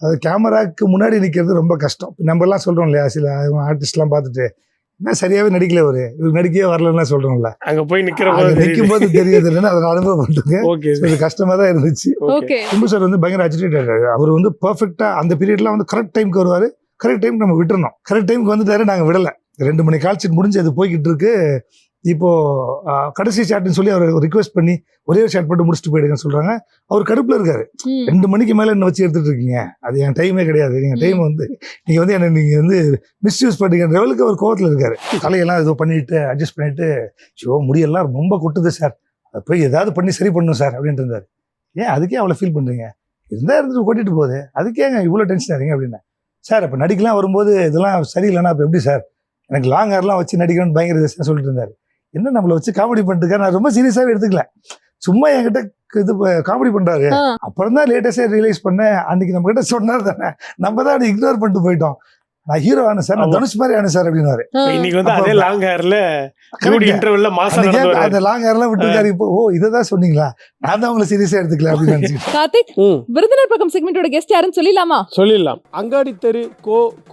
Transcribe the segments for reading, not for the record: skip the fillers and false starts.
அது கேமராக்கு முன்னாடி நிற்கிறது ரொம்ப கஷ்டம். நம்மலாம் சொல்கிறோம் இல்லையா, சில ஆர்டிஸ்ட்லாம் பார்த்துட்டு என்ன சரியாகவே நடிக்கல, இவர் நடிக்கவே வரலன்னா சொல்கிறோம்ல, அங்கே போய் நிற்கும் போது தெரியாது இல்லைன்னா அதை அனுபவம் பண்ணிருக்கேன். இது கஷ்டமாக தான் இருந்துச்சு. சிம்பு சார் வந்து பயங்கர அஜிடேட்டர். அவர் வந்து பர்ஃபெக்டாக அந்த பீரியட்லாம் வந்து கரெக்ட் டைமுக்கு வருவார். கரெக்ட் டைமுக்கு நம்ம விட்டுறணும். கரெக்ட் டைமுக்கு வந்துட்டாரு, நாங்கள் விடலை. 2 மணி கால் ஷீட் முடிஞ்சு அது போய்கிட்டு இருக்கு. இப்போ கடைசி ஷாட்னு சொல்லி அவர் ரிக்வெஸ்ட் பண்ணி ஒரே ஒரு ஷாட் போட்டு முடிச்சுட்டு போயிடுங்கன்னு சொல்றாங்க. அவர் கடுப்புல இருக்காரு. 2 மணிக்கு மேல என்ன வச்சு எடுத்துட்டு இருக்கீங்க, அது என் டைமே கிடையாது, நீங்க டைம் வந்து நீங்க வந்து என்ன நீங்க வந்து மிஸ்யூஸ் பண்ணுறீங்க லெவலுக்கு அவர் கோவத்தில் இருக்காரு. தலையெல்லாம் ஏதோ பண்ணிட்டு அட்ஜஸ்ட் பண்ணிட்டு, ஷோ முடியெல்லாம் ரொம்ப கொட்டுது சார், அதை போய் ஏதாவது பண்ணி சரி பண்ணணும் சார் அப்படின்ட்டு இருந்தாரு. ஏன் அதுக்கே அவ்வளோ ஃபீல் பண்றீங்க, இருந்துட்டு கொட்டிட்டு போகுது, அதுக்கேங்க இவ்வளோ டென்ஷன் ஆகிறீங்க அப்படின்னா. சார் அப்போ நடிக்கலாம் வரும்போது இதெல்லாம் சரியில்லைன்னா அப்போ எப்படி சார், எனக்கு லாங் ஹேர்லாம் வச்சு நடிக்கணும்னு பயங்கர சொல்லிட்டு இருந்தாரு. என்ன நம்மளை வச்சு காமெடி பண்ணிட்டு நான் ரொம்ப சீரியஸாகவே எடுத்துக்கல, சும்மா என்கிட்ட இது காமெடி பண்றாரு. அப்புறம் தான் லேட்டஸ்டா ரியலைஸ் பண்ணேன், அன்னைக்கு நம்ம கிட்ட சொன்னார் தானே, நம்ம தான் அதை இக்னோர் பண்ணிட்டு போயிட்டோம். நான் ஹீரோ ஆன சார், நான் தனுஷ் மாதிரி ஆன சார் அப்படின்னாரு. இன்னைக்கு வந்து அதே லாங் ஹேர்ல இன்டர்வல்ல மாசம் அந்த லாங் ஹேர்லாம் விட்டுருக்காரு. இப்போ ஓ இததான் சொன்னீங்களா, நான் தான் உங்களை சீரியஸா எடுத்துக்கல அப்படின்னு நினைச்சேன். கார்த்திக், விருதுநர் பக்கம் செக்மெண்டோட கெஸ்ட் யாருன்னு சொல்லிடலாம். அங்காடி தெரு,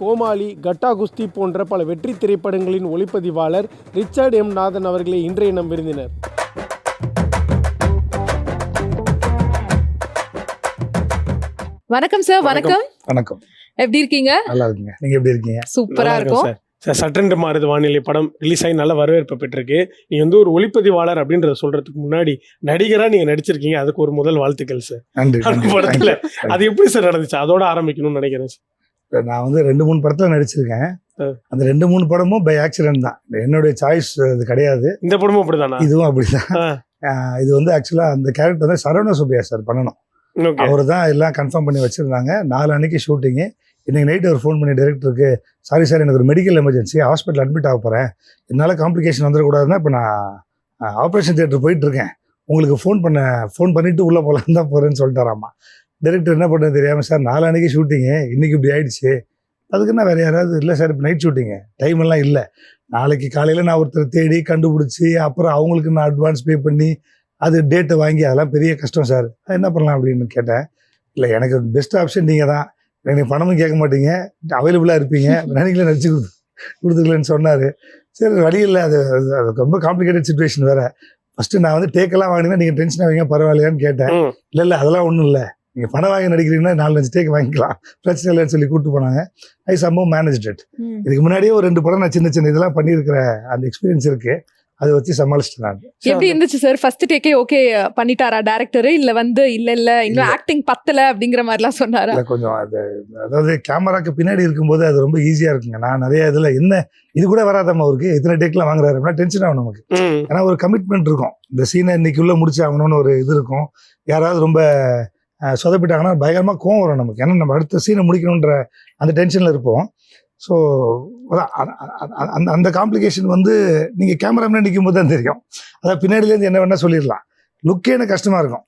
கோமாளி, கட்டா குஸ்தி போன்ற பல வெற்றி திரைப்படங்களின் ஒளிப்பதிவாளர் ரிச்சர்ட் எம் நாதன் அவர்களே இன்றைய நம் விருந்தினர். வணக்கம் சார். வணக்கம். எப்படி இருக்கீங்க? நல்லா இருக்கீங்க. நீங்க எப்படி இருக்கீங்க? சூப்பரா இருக்கும் சார். சற்றென்று மாறுது வானிலை படம் ரிலீஸ் ஆகி நல்ல வரவேற்பு பெற்றிருக்கு. நீங்க வந்து ஒரு ஒளிப்பதிவாளர் அப்படின்றத சொல்றதுக்கு முன்னாடி நடிகரா நீங்க நடிச்சிருக்கீங்க, அதுக்கு ஒரு முதல் வாழ்த்துக்கள் சார். அந்த படத்துல அது எப்படி சார் நடந்துச்சு, அதோட ஆரம்பிக்கணும்னு நினைக்கிறேன் சார். நான் வந்து 2-3 படத்துல நடிச்சிருக்கேன். அந்த 2-3 படமும் பை ஆக்சிடென்ட் தான், என்னுடைய சாய்ஸ் அது கிடையாது. இந்த படமும் அப்படிதானா? இதுவும் அப்படிதான். இது வந்து ஆக்சுவலா அந்த கேரக்டர் வந்து சரவண சுப்பையா சார் பண்ணணும். அவர் தான் எல்லாம் கன்ஃபார்ம் பண்ணி வச்சிருந்தாங்க. 4 அன்னைக்கு ஷூட்டிங்கு. இன்னைக்கு நைட் அவர் ஃபோன் பண்ணி டைரக்டருக்கு, சாரி சார் எனக்கு ஒரு மெடிக்கல் எமர்ஜென்சி, ஹாஸ்பிட்டல் அட்மிட் ஆக போகிறேன், என்னால் காம்ப்ளிகேஷன் வந்துடக்கூடாதுன்னா இப்போ நான் ஆப்ரேஷன் தியேட்டர் போயிட்டு இருக்கேன், உங்களுக்கு ஃபோன் பண்ணிட்டு உள்ளே போகலான்னு தான் போகிறேன்னு சொல்லிட்டாராம்மா. டைரக்டர் என்ன பண்ணுறது தெரியாமல், சார் 4 அன்னைக்கு ஷூட்டிங்கு, இன்னைக்கு இப்படி ஆயிடுச்சு, அதுக்குன்னா வேறு யாராவது இல்லை சார், இப்போ நைட் ஷூட்டிங்கு, டைம் எல்லாம் இல்லை, நாளைக்கு காலையில் நான் ஒருத்தர் தேடி கண்டுபிடிச்சி அப்புறம் அவங்களுக்கு நான் அட்வான்ஸ் பே பண்ணி அது டேட்டை வாங்கி, அதெல்லாம் பெரிய கஷ்டம் சார், என்ன பண்ணலாம் அப்படின்னு கேட்டேன். இல்லை எனக்கு பெஸ்ட் ஆப்ஷன் நீங்கள் தான், எனக்கு பணமும் கேட்க மாட்டீங்க, அவைலபிளாக இருப்பீங்க, நீங்களே நடிச்சு கொடுத்துக்கலன்னு சொன்னார். சரி வழி இல்லை, அது ரொம்ப காம்ப்ளிகேட்டட் சுச்சுவேஷன் வேறு. ஃபஸ்ட்டு நான் வந்து டேக்கெல்லாம் வாங்கினீங்கன்னா நீங்கள் டென்ஷன் ஆவீங்க, பரவாயில்லையான்னு கேட்டேன். இல்லை அதெல்லாம் ஒன்றும் இல்லை, நீங்கள் பணம் வாங்கி நடிக்கிறீங்கன்னா 4-5 டேக் வாங்கிக்கலாம், பிரச்சனை இல்லைன்னு சொல்லி கூப்பிட்டு போனாங்க. ஐ சம்பவம் மேனேஜ் இட். இதுக்கு முன்னாடியே ஒரு 2 படம் நான் சின்ன இதெல்லாம் பண்ணியிருக்கிற அந்த எக்ஸ்பீரியன்ஸ் இருக்குது, அதை வச்சு சமாளிச்சுட்டு நான். எப்படி இருந்துச்சு சார் ஃபர்ஸ்ட் டேக்கே? ஓகே பண்ணிட்டாரா டைரக்டர், இல்ல வந்து இல்ல இன்னும் ஆக்டிங் பத்தல அப்படிங்கிற மாதிரிலாம் சொன்னாரா? கொஞ்சம் அதாவது கேமராக்கு பின்னாடி இருக்கும்போது அது ரொம்ப ஈஸியா இருக்குங்க. நான் நிறைய இதுல என்ன இது கூட வராதம்மா அவருக்கு இத்தனை டேக்லாம் வாங்குறாரு அப்படின்னா டென்ஷன் ஆகும் நமக்கு. ஏன்னா ஒரு கமிட்மெண்ட் இருக்கும், இந்த சீனை இன்னைக்குள்ள முடிச்சு ஆகணும்னு ஒரு இது இருக்கும். யாராவது ரொம்ப சொதப்பிட்டாங்கன்னா பயங்கரமா கோவம் வரும் நமக்கு, ஏன்னா நம்ம அடுத்த சீனை முடிக்கணுன்ற அந்த டென்ஷன்ல இருப்போம். ஸோ அந்த காம்ப்ளிகேஷன் வந்து நீங்கள் கேமரா முன்னாடி நிற்கும் போது தான் தெரியும். அதாவது பின்னாடிலேருந்து என்ன வேணா சொல்லிடலாம், லுக்கே எனக்கு கஷ்டமா இருக்கும்.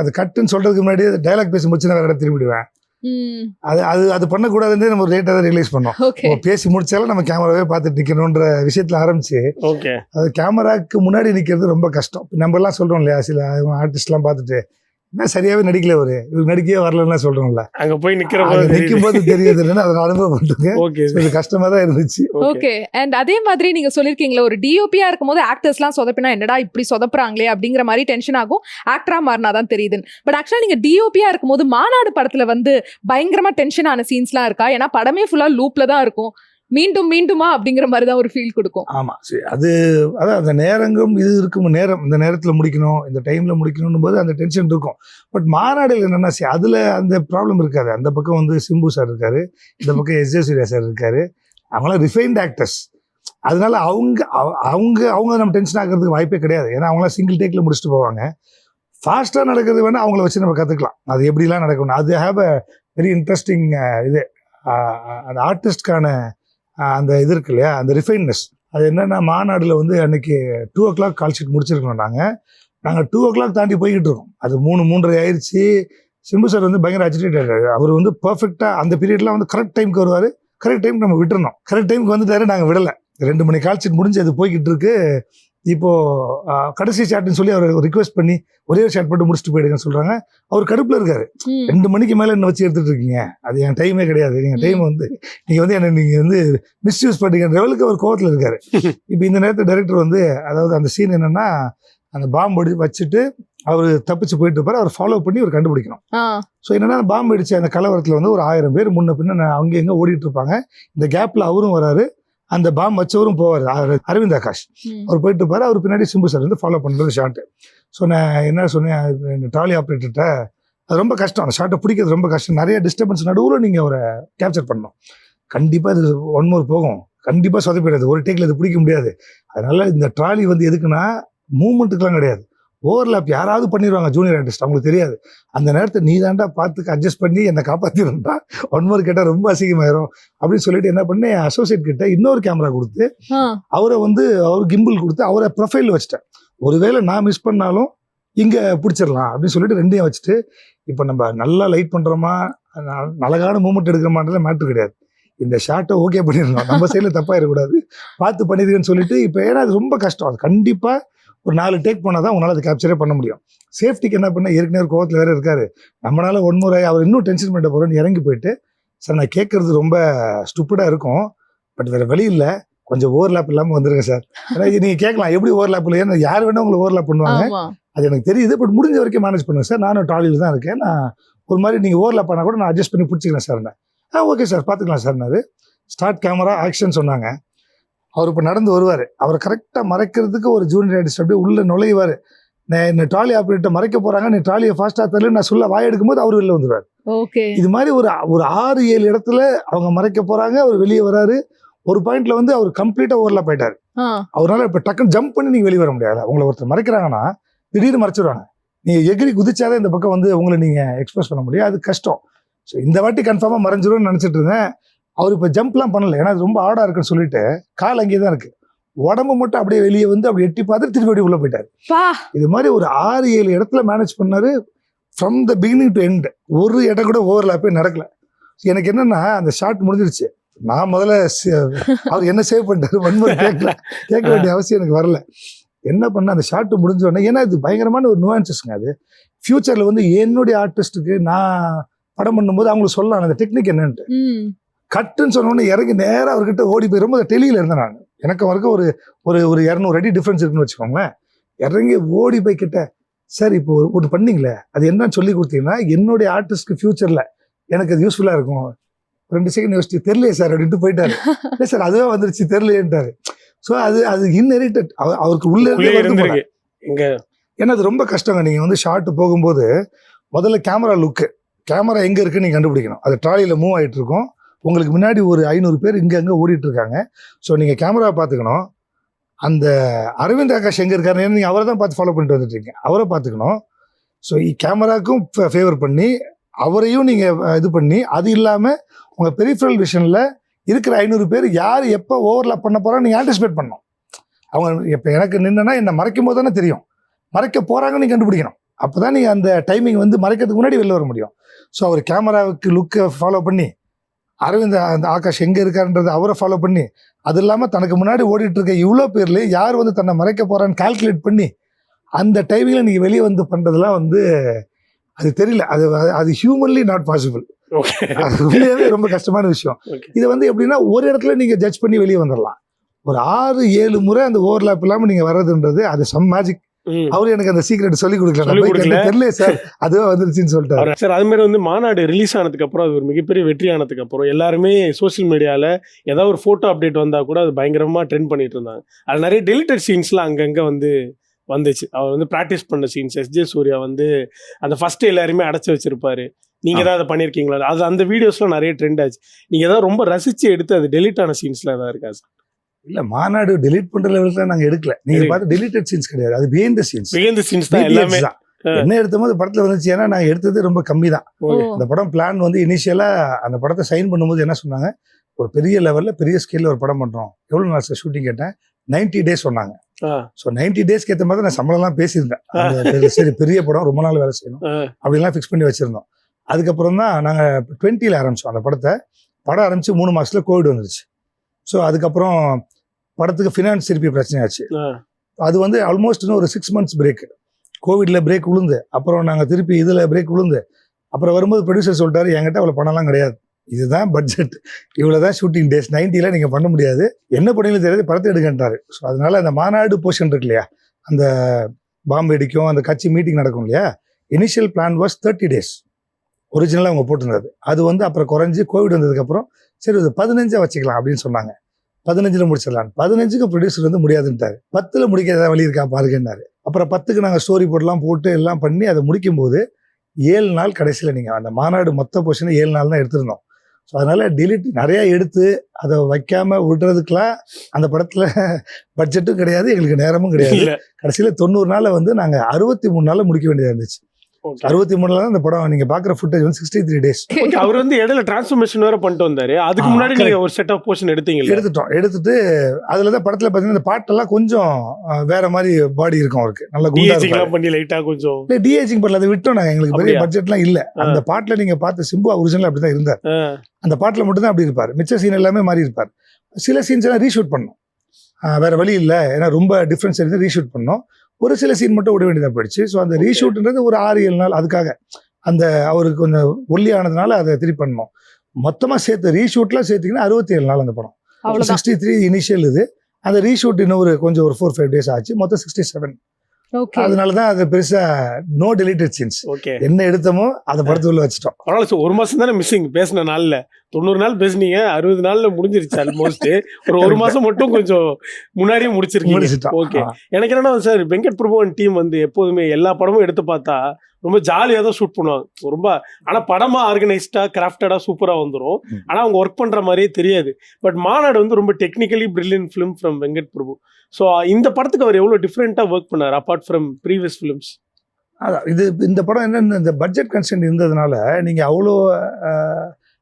அது கட்டுன்னு சொல்றதுக்கு முன்னாடி டைலாக் பேசி முடிச்சு நான் வேற இடம் திரும்பிடுவேன். அது பண்ணக்கூடாதுன்னு நம்ம லேட்டாக தான் ரியலைஸ் பண்ணோம். பேசி முடிச்சாலும் நம்ம கேமராவே பார்த்துட்டு நிற்கணுன்ற விஷயத்துல ஆரம்பிச்சு, அது கேமராக்கு முன்னாடி நிற்கிறது ரொம்ப கஷ்டம். நம்ம எல்லாம் சொல்றோம் இல்லையா, சில ஆர்டிஸ்ட்லாம் பார்த்துட்டு என்ன சரியாவே நடிக்கல, இவர் நடிக்கவே வரலன்னா சொல்றோம்ல, அங்க போய் நிற்கும் போது தெரியாது இல்லைன்னா அதை அனுபவம் பண்ணிட்டு கஷ்டமா தான் இருந்துச்சு. ஓகே. அண்ட் அதே மாதிரி நீங்க சொல்லிருக்கீங்களா, ஒரு டிஓபியா இருக்கும் போது ஆக்டர்ஸ் எல்லாம் சொதப்பினா என்னடா இப்படி சொதப்புறாங்களே அப்படிங்கிற மாதிரி டென்ஷன் ஆகும், ஆக்டரா மாறினாதான் தெரியுது. பட் ஆக்சுவலா நீங்க டிஓபியா இருக்கும் போது மாநாடு படத்துல வந்து பயங்கரமா டென்ஷன் ஆன சீன்ஸ்லாம் இருக்கா? ஏன்னா படமே ஃபுல்லா லூப்ல தான் இருக்கும், மீண்டுமா அப்படிங்கிற மாதிரி தான் ஒரு ஃபீல் கொடுக்கும். ஆமா, சரி. அதான் அந்த நேரங்கும் இது இருக்கும், நேரம் இந்த நேரத்தில் முடிக்கணும், இந்த டைம்ல முடிக்கணும் போது அந்த டென்ஷன் இருக்கும். பட் மாநாடுல என்னன்னா அதுல அந்த ப்ராப்ளம் இருக்காது. அந்த பக்கம் வந்து சிம்பு சார் இருக்காரு, இந்த பக்கம் எஸ் ஜே சூர்யா சார் இருக்காரு, அவங்களாம் ரிஃபைன்ட் ஆக்டர்ஸ். அதனால அவங்க நம்ம டென்ஷன் ஆகிறதுக்கு வாய்ப்பே கிடையாது. ஏன்னா அவங்களாம் சிங்கிள் டேக்ல முடிச்சுட்டு போவாங்க. ஃபாஸ்டா நடக்கிறது வேணா அவங்கள வச்சு நம்ம கத்துக்கலாம், அது எப்படிலாம் நடக்கணும். அது ஹேவ் அ வெரி இன்ட்ரெஸ்டிங் இது அந்த ஆர்டிஸ்ட்கான அந்த இது இருக்கு இல்லையா, அந்த ரிஃபைன்னஸ். அது என்னன்னா மாநாடுல வந்து அன்னைக்கு 2 o'clock கால் ஷீட் முடிச்சிருக்கணும். நாங்கள் 2 o'clock தாண்டி போய்கிட்டு இருக்கோம், அது 3-3:30 ஆயிடுச்சு. சிம்பு சார் வந்து பயங்கர அஜிடேட்டர். அவர் வந்து பர்ஃபெக்டா அந்த பீரியட்லாம் வந்து கரெக்ட் டைமுக்கு வருவார், கரெக்ட் டைமுக்கு நம்ம விட்டுறணும். கரெக்ட் டைமுக்கு வந்துட்டாரு, நாங்கள் விடலை. 2 மணி கால் ஷீட் முடிஞ்சு அது போய்கிட்டு இருக்கு. இப்போ கடைசி ஷாட்னு சொல்லி அவர் ரிக்வெஸ்ட் பண்ணி ஒரே ஒரு ஷாட் போட்டு முடிச்சுட்டு போயிடுங்கன்னு சொல்றாங்க. அவர் கடுப்புல இருக்காரு. 2 மணிக்கு மேல என்ன வச்சு எடுத்துட்டு இருக்கீங்க, அது என் டைமே கிடையாது, நீங்க டைம் வந்து நீங்க வந்து என்ன நீங்க வந்து மிஸ்யூஸ் பண்ணுறீங்க லெவலுக்கு அவர் கோவத்துல இருக்காரு. இப்போ இந்த நேரத்தில் டைரக்டர் வந்து அதாவது அந்த சீன் என்னன்னா அந்த பாம்பு வச்சுட்டு அவர் தப்பிச்சு போயிட்டு இருப்பாரு. அவர் ஃபாலோ பண்ணி அவர் கண்டுபிடிக்கணும். ஸோ என்னன்னா பாம்பு அடிச்சு அந்த கலவரத்தில் வந்து ஒரு 1000 பேர் முன்ன பின்ன அங்கே எங்கே ஓடிட்டு இருப்பாங்க. இந்த கேப்ல அவரும் வராரு, அந்த பாம்பு வச்சவரும் போவார். அரவிந்த் ஆகாஷ் அவர் போயிட்டு இருப்பாரு. அவர் பின்னாடி சிம்பு சார் வந்து ஃபாலோ பண்ணுறது ஷாட்டு. ஸோ நான் என்ன சொன்னேன் ட்ராலி ஆப்ரேட்டர்கிட்ட, அது ரொம்ப கஷ்டம், அந்த ஷாட்டை பிடிக்கிறது ரொம்ப கஷ்டம், நிறைய டிஸ்டர்பன்ஸ் நடுவில் நீங்கள் அவரை கேப்சர் பண்ணணும். கண்டிப்பாக இது 1 more போகும், கண்டிப்பாக சொதப்பிடாது, ஒரு டேக்கில் இது பிடிக்க முடியாது. அதனால இந்த ட்ராலி வந்து எதுக்குன்னா மூமெண்ட்டுக்கெலாம் கிடையாது, ஓவர்லாப் யாராவது பண்ணிடுவாங்க ஜூனியர் ஆர்டிஸ்ட், அவங்களுக்கு தெரியாது. அந்த நேரத்தை நீ தாண்டா பார்த்து அட்ஜஸ்ட் பண்ணி என்னை காப்பாற்றிருந்தா 1 more கேட்டால் ரொம்ப அசிங்கமாயிரும் அப்படின்னு சொல்லிட்டு என்ன பண்ணேன், அசோசியேட் கிட்ட இன்னொரு கேமரா கொடுத்து அவரை வந்து அவர் கிம்பிள் கொடுத்து அவரை ப்ரொஃபைல் வச்சுட்டேன். ஒருவேளை நான் மிஸ் பண்ணாலும் இங்கே பிடிச்சிடலாம் அப்படின்னு சொல்லிட்டு 2யும் வச்சுட்டு, இப்போ நம்ம நல்லா லைட் பண்ணுறோமா அழகான மூமெண்ட் எடுக்கிறோமான்றதுல மேட்ரு கிடையாது, இந்த ஷார்ட்டை ஓகே பண்ணிடணும், நம்ம சைடில் தப்பாக இருக்கக்கூடாது, பார்த்து பண்ணிடுங்கன்னு சொல்லிட்டு. இப்போ ஏன்னா அது ரொம்ப கஷ்டம், அது கண்டிப்பாக ஒரு 4 டேக் பண்ணால் தான் உங்களால் அதை கேப்சரே பண்ண முடியும். சேஃப்டிக்கு என்ன பண்ண, ஏற்கனவே ஒரு கோவத்தில் வேறு இருக்காரு, நம்மளால 1 more அவர் இன்னும் டென்ஷன் பண்ணிட்டு போகிறோன்னு இறங்கி போயிட்டு, சார் நான் கேட்கறது ரொம்ப ஸ்டூப்பிடாக இருக்கும், பட் வேறு வழி இல்லை, கொஞ்சம் ஓவர்லாப் இல்லாமல் வந்துருங்க சார். ஏன்னா நீங்கள் கேட்கலாம் எப்படி ஓவர்லாப் இல்லை, ஏன்னா யார் வேணால் உங்களை ஓவர்லாப் பண்ணுவாங்க, அது எனக்கு தெரியுது, பட் முடிஞ்ச வரைக்கும் மேனேஜ் பண்ணுவேன் சார், நானும் ட்ராலியில் தான் இருக்கேன், நான் ஒரு மாதிரி நீங்கள் ஓவர்லாப் பண்ணால் கூட நான் அட்ஜஸ்ட் பண்ணி பிடிச்சிக்கிறேன் சார். ஓகே சார் பார்த்துக்கலாம் சார்னாரு. ஸ்டார்ட் கேமரா ஆக்ஷன் சொன்னாங்க. அவர் இப்போ நடந்து வருவார், அவரை கரெக்டாக மறைக்கிறதுக்கு ஒரு ஜூனியர் ஆர்டிஸ்ட் அப்படியே உள்ளே நுழைவார். என்ன ட்ராலி ஆப்ரேட்டர் மறைக்க போகிறாங்க, நீ ட்ராலியை ஃபாஸ்ட்டாக தரல நான் சொல்ல வாய் எடுக்கும்போது அவர் வெளில வந்துடுவார். இது மாதிரி ஒரு 6-7 இடத்துல அவங்க மறைக்க போகிறாங்க, அவர் வெளியே வராரு. ஒரு பாயிண்ட்ல வந்து அவர் கம்ப்ளீட்டாக ஓவர்லாப் போயிட்டார். அவரால் இப்போ டக்குன்னு ஜம்ப் பண்ணி நீங்கள் வெளியே வர முடியாது. உங்களை ஒருத்தர் மறைக்கிறாங்கன்னா திடீர்னு மறைச்சிடுவாங்க, நீங்கள் எகிரி குதிச்சாதான் இந்த பக்கம் வந்து உங்களை நீங்கள் எக்ஸ்பிரஸ் பண்ண முடியும், அது கஷ்டம். ஸோ இந்த வாட்டி கன்ஃபார்மாக மறைஞ்சிரும்னு நினச்சிட்டு இருந்தேன். அவர் இப்போ ஜம்ப்லாம் பண்ணல, ஏன்னா அது ரொம்ப ஆடாக இருக்குன்னு சொல்லிட்டு கால் அங்கேயே தான் இருக்கு, உடம்பு மட்டும் அப்படியே வெளியே வந்து அப்படி எட்டி பார்த்து திருப்பி உள்ள போயிட்டாரு. இது மாதிரி ஒரு 6-7 இடத்துல மேனேஜ் பண்ணாரு, from the beginning to end. ஒரு இடம் கூட ஓவர்லாப்பே நடக்கல. எனக்கு என்னன்னா அந்த ஷாட் முடிஞ்சிருச்சு, நான் முதல்ல அவர் என்ன சேவ் பண்ணிட்டாரு, 1 more கேட்க வேண்டிய அவசியம் எனக்கு வரல. என்ன பண்ண அந்த ஷாட் முடிஞ்ச உடனே, ஏன்னா இது பயங்கரமான ஒரு நுவான்சஸ்ங்க, அது ஃபியூச்சர்ல வந்து என்னுடைய ஆர்டிஸ்ட்டுக்கு நான் படம் பண்ணும்போது அவங்களுக்கு சொல்லலாம் அந்த டெக்னிக் என்னன்ட்டு. கட்டுன்னு சொன்னோடனே இறங்கி நேராக அவர்கிட்ட ஓடி போய், ரொம்ப டெலியில் இருந்தேன் நான், எனக்கு அவருக்கு ஒரு ஒரு 200 அடி டிஃப்ரென்ஸ் இருக்குன்னு வச்சுக்கோங்களேன். இறங்கி ஓடி போய் கிட்ட, சார் இப்போ ஒன்று பண்ணீங்களே அது என்னன்னு சொல்லி கொடுத்தீங்கன்னா என்னுடைய ஆர்டிஸ்ட்க்கு ஃபியூச்சரில் எனக்கு அது யூஸ்ஃபுல்லாக இருக்கும். 2 செகண்ட் யோசிச்சு தெரியலையே சார் அப்படின்ட்டு போயிட்டாரு. இல்லை சார் அதுவே வந்துருச்சு தெரியலையேன்ட்டாரு. ஸோ அது இன்ஹெரிட்டட், அவருக்கு உள்ளே இருக்கு. ஏன்னா அது ரொம்ப கஷ்டங்க. நீங்கள் வந்து ஷார்ட் போகும்போது முதல்ல கேமரா லுக்கு, கேமரா எங்கே இருக்குன்னு நீங்கள் கண்டுபிடிக்கணும். அது ட்ராலியில் மூவ் ஆகிட்டு இருக்கும், உங்களுக்கு முன்னாடி ஒரு 500 பேர் இங்கே அங்கே ஓடிட்டு இருக்காங்க. ஸோ நீங்கள் கேமரா பார்த்துக்கணும். அந்த அரவிந்த் ஆகாஷ் எங்கே இருக்காரு, நீங்கள் அவரை தான் பார்த்து ஃபாலோ பண்ணிட்டு வந்துட்டுருக்கீங்க, அவரை பார்த்துக்கணும். ஸோ கேமராக்கும் ஃபேவர் பண்ணி அவரையும் நீங்கள் இது பண்ணி, அது இல்லாமல் உங்கள் பெரிஃபரல் விஷனில் இருக்கிற 500 பேர் யார் எப்போ ஓவர்லாப் பண்ண போகிறான்னு நீங்கள் ஆன்டிசிபேட் பண்ணணும். அவங்க இப்போ எனக்கு நின்றுனா என்னை மறைக்கும் போது தானே தெரியும், மறைக்க போகிறாங்கன்னு நீங்கள் கண்டுபிடிக்கணும். அப்போ தான் நீங்கள் அந்த டைமிங் வந்து மறைக்கிறதுக்கு முன்னாடி வெளில வர முடியும். ஸோ அவர் கேமராவுக்கு லுக்கை ஃபாலோ பண்ணி, அரவிந்த் அந்த ஆகாஷ் எங்கே இருக்காருன்றது அவரை ஃபாலோ பண்ணி, அது இல்லாமல் தனக்கு முன்னாடி ஓடிட்டு இருக்க இவ்வளோ பேர்ல யார் வந்து தன்னை மறைக்க போகிறான்னு கால்குலேட் பண்ணி அந்த டைமிங்கில் நீங்கள் வெளியே வந்து பண்ணுறதுலாம் வந்து அது தெரியல, அது ஹியூமன்லி நாட் பாசிபிள். அது உண்மையாகவே ரொம்ப கஷ்டமான விஷயம். இதை வந்து எப்படின்னா ஒரு இடத்துல நீங்கள் ஜட்ஜ் பண்ணி வெளியே வந்துடலாம், ஒரு 6-7 முறை அந்த ஓவர்லாப் இல்லாமல் நீங்கள் வர்றதுன்றது அது சம் மேஜிக். அவரு எனக்கு அந்த சீக்ரெட் சொல்லி கொடுக்கல, தெரியல சார் அதுவே வந்துருச்சுன்னு சொல்லிட்டாரு சார். அது மாதிரி வந்து மாநாடு ரிலீஸ் ஆனதுக்கு அப்புறம், அது ஒரு மிகப்பெரிய வெற்றி ஆனதுக்கு அப்புறம் எல்லாருமே சோசியல் மீடியால ஏதாவது ஒரு போட்டோ அப்டேட் வந்தா கூட அது பயங்கரமா ட்ரெண்ட் பண்ணிட்டு இருந்தாங்க. அது நிறைய டெலிட்டட் சீன்ஸ்லாம் அங்கங்க வந்துச்சு. அவர் வந்து ப்ராக்டிஸ் பண்ண சீன்ஸ், எஸ்ஜே சூர்யா வந்து அந்த ஃபர்ஸ்ட் எல்லாருமே அடைச்சு வச்சிருப்பாரு, நீங்க ஏதாவது அதை பண்ணிருக்கீங்களா, அது அந்த வீடியோஸ்லாம் நிறைய ட்ரெண்ட் ஆச்சு. நீங்க ஏதாவது ரொம்ப ரசிச்சு எடுத்து அது டெலிட் ஆன சீன்ஸ்ல ஏதாவது இருக்கா சார்? இல்ல, மாநாடு டெலிட் பண்ற லெவலுக்கு நாங்க எடுக்கல. நீங்க பார்த்து டெலிட்டட் சீன்ஸ் கிடையாது, அது பிஹைண்ட் தி சீன்ஸ் தான் எல்லாமே. என்ன எடுத்தபோது படத்துல வந்துச்சு, ஏன்னா நான் எடுத்தது ரொம்ப கம்மி தான். அந்த படம் பிளான் வந்து இனிஷியலா அந்த படத்தை சைன் பண்ணும்போது என்ன சொன்னாங்க, ஒரு பெரிய லெவல்ல பெரிய ஸ்கேல்ல ஒரு படம் பண்றோம், எவ்வளவு நாள் சார் ஷூட்டிங் கேட்டேன், 90 days சொன்னாங்க. ஸோ 90 daysக்கு ஏற்ற மாதிரி நான் சம்பளம்லாம் பேசியிருந்தேன். சரி பெரிய படம் ரொம்ப நாள் வேலை செய்யணும் அப்படிலாம் ஃபிக்ஸ் பண்ணி வச்சிருந்தோம். அதுக்கப்புறம் தான் நாங்கள் 20ல் ஆரம்பித்தோம் அந்த படம் ஆரம்பித்து 3 மாதத்துல கோவிட் வந்துருச்சு. ஸோ அதுக்கப்புறம் படத்துக்கு ஃபினான்ஸ் திருப்பி பிரச்சனை ஆச்சு. அது வந்து ஆல்மோஸ்ட் இன்னும் ஒரு 6 months பிரேக். கோவிட்ல பிரேக் விழுந்து, அப்புறம் நாங்கள் திருப்பி இதில் பிரேக் விழுந்து, அப்புறம் வரும்போது ப்ரொடியூசர் சொல்லிட்டாரு, என்கிட்ட அவ்வளோ பணம்லாம் கிடையாது, இதுதான் பட்ஜெட், இவ்வளோ தான் ஷூட்டிங் டேஸ், 90ல் நீங்கள் பண்ண முடியாது, என்ன பண்ணீங்களோ தெரியாது, படத்தை எடுக்கின்றாரு. ஸோ அதனால அந்த மாநாடு போர்ஷன் இருக்கு இல்லையா, அந்த பாம்பு அடிக்கும், அந்த கட்சி மீட்டிங் நடக்கும் இல்லையா, இனிஷியல் பிளான் வாஸ் 30 days ஒரிஜினலாக அவங்க போட்டிருந்தது. அது வந்து அப்புறம் குறைஞ்சி கோவிட் வந்ததுக்கப்புறம் சரி இது 15 வச்சுக்கலாம் அப்படின்னு சொன்னாங்க. 15ல் முடிச்சிடலாம். 15க்கு ப்ரொடியூசர் வந்து முடியாதுன்ட்டாரு. 10ல் முடிக்க ஏதாவது வழி இருக்கா பாருங்கன்னாரு. அப்புறம் 10க்கு நாங்கள் ஸ்டோரி போர்ட்லாம் போட்டு எல்லாம் பண்ணி அதை முடிக்கும் போது 7 நாள் கடைசியில் நீங்கள் அந்த மாநாடு மொத்த போர்ஷன் 7 நாள் தான் எடுத்திருந்தோம். ஸோ அதனால டிலீட் நிறையா எடுத்து அதை வைக்காம விடுறதுக்கெலாம் அந்த படத்தில் பட்ஜெட்டும் கிடையாது, எங்களுக்கு நேரமும் கிடையாது. கடைசியில் 90 நாளில் வந்து நாங்கள் 63 நாளில் முடிக்க வேண்டியதாக இருந்துச்சு. 63 தான் இந்த படம் நீங்க பாக்குற ஃபுட்டேஜ் வந்து 63 days. அவர் வந்து இடையில டிரான்ஸ்ஃபர்மேஷன் வேற பண்ணிட்டு வந்தாரு. அதுக்கு முன்னாடி நீங்க ஒரு செட் ஆஃப் போர்ஷன் எடுத்தீங்க. எடுத்துட்டு அதுல தான் படத்துல பாத்தீங்கன்னா இந்த பாட்டெல்லாம் கொஞ்சம் வேற மாதிரி பாடி இருக்கும் அவருக்கு, நல்ல குண்டா பண்ணி லைட்டா கொஞ்சம் டிஏஜிங் பண்ணல, அதை விட்டோம் நாங்க, எங்களுக்கு பெரிய பட்ஜெட்லாம் இல்ல. அந்த பாட்டுல நீங்க பார்த்த சிம்பு ஒரிஜினல் அப்படிதான் இருந்தார். அந்த பாட்டுல மட்டும் தான் அப்படி இருப்பார், மிச்ச சீன் எல்லாமே மாறி இருப்பார். சில சீன்ஸ் எல்லாம் ரீஷூட் பண்ணோம், வேற வழி இல்ல, ஏன்னா ரொம்ப டிஃபரன்ஸ் இருந்து ரீஷூட் பண்ணோம். ஒரு சில சீன் மட்டும் விட வேண்டியதாக போயிடுச்சு. ஸோ அந்த ரீஷூட்ன்றது ஒரு 6-7 நாள், அதுக்காக அந்த அவருக்கு கொஞ்சம் ஒல்லி ஆனதுனால அதை திருப்பி பண்ணோம். மொத்தமாக சேர்த்து ரீஷூட்லாம் சேர்த்திங்கன்னா 67 நாள் அந்த படம். 63 இனிஷியல் இது, அந்த ரீஷூட் இன்னும் கொஞ்சம் ஒரு 4-5 days ஆச்சு, மொத்தம் 67. அதனால தான் அது பெருசா நோ டெலிட்டட் சீன்ஸ், என்ன எடுத்தோமோ அதை படத்துக்குள்ள வச்சுட்டோம். பரவாயில்ல, ஒரு மாசம் தானே மிஸ்ஸிங் பேசின நாள்ல. 90 நாள் பேசுனீங்க, 60 நாள்ல முடிஞ்சிருச்சு ஆல்மோஸ்ட். ஒரு மாசம் மட்டும் கொஞ்சம் முன்னாடியே முடிச்சிருக்கீங்க. ஓகே, எனக்கு என்னன்னா சார், வெங்கட் பிரபுவன் டீம் வந்து எப்போதுமே எல்லா படமும் எடுத்து பார்த்தா ரொம்ப ஜாலியாக தான் ஷூட் பண்ணுவாங்க. ரொம்ப ஆனால் படமாக ஆர்கனைஸ்டாக கிராஃப்டடாக சூப்பராக வந்துடும். ஆனால் அவங்க ஒர்க் பண்ணுற மாதிரியே தெரியாது. பட் மாநாடு வந்து ரொம்ப technically brilliant film from Venkat Prabhu. So இந்த படத்துக்கு அவர் எவ்வளோ டிஃப்ரெண்ட்டாக ஒர்க் பண்ணார் அப்பார்ட் ஃப்ரம் ப்ரீவியஸ் ஃபிலிம்ஸ்? அதான் இந்த படம் என்னென்ன, இந்த பட்ஜெட் கன்ஸ்டன்ட் இருந்ததுனால நீங்கள் அவ்வளோ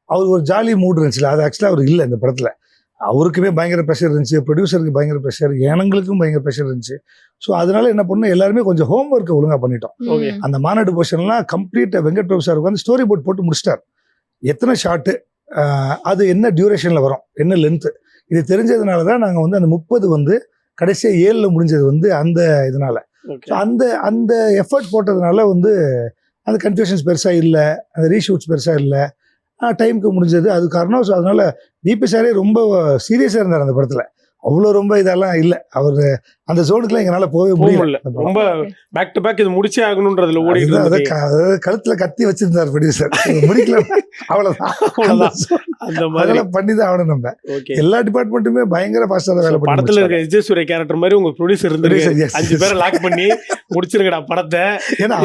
அவர் ஒரு ஜாலி மூட் இருந்துச்சுல, அது ஆக்சுவலாக அவர் இல்லை இந்த படத்தில். அவருக்குமே பயங்கர ப்ரெஷர் இருந்துச்சு, ப்ரொடியூசருக்கு பயங்கர ப்ரெஷர், எனங்களுக்கும் பயங்கர ப்ரெஷர் இருந்துச்சு. ஸோ அதனால என்ன பண்ணணும், எல்லாருமே கொஞ்சம் ஹோம் ஒர்க்கை ஒழுங்காக பண்ணிட்டோம். அந்த மாநாடு போர்ஷன்லாம் கம்ப்ளீட்டாக வெங்கட் பிரபு சாருக்கு வந்து ஸ்டோரி போர்ட் போட்டு முடிச்சிட்டார். எத்தனை ஷார்ட்டு, அது என்ன டியூரேஷனில் வரும், என்ன லென்த்து, இது தெரிஞ்சதுனால தான் நாங்கள் வந்து அந்த 30 வந்து கடைசியாக 7ல் முடிஞ்சது வந்து அந்த இதனால. ஸோ அந்த எஃபர்ட் போட்டதுனால வந்து அந்த கன்ஃபியூஷன்ஸ் பெருசாக இல்லை, அந்த ரீஷூட்ஸ் பெருசாக இல்லை, டைமுக்கு முடிஞ்சது. அது காரணம். ஸோ அதனால விபி சாரே ரொம்ப சீரியஸாக இருந்தார் அந்த படத்தில். அவ்வளோ ரொம்ப இதெல்லாம் இல்லை, அவர் அந்த ஜோனுக்குலாம் எங்களால் போகவே முடியல. ரொம்ப பேக் டு பேக் இது முடிச்சே ஆகணுன்றதுல ஓடி கழுத்துல கத்தி வச்சிருந்தார் ப்ரொடியூசர், முடிக்கல அவ்வளோதான் பண்ணி தான் ஆகணும். நம்ம எல்லா டிபார்ட்மெண்ட்டுமே பயங்கர ஃபாஸ்டாக தான் வேலை. படத்தில் இருக்க விஜய் சூர்யா கேரக்டர் மாதிரி உங்க ப்ரொடியூசர் இருந்து 5 பேரை லாக் பண்ணி முடிச்சிருக்கடா படத்தை. ஏன்னா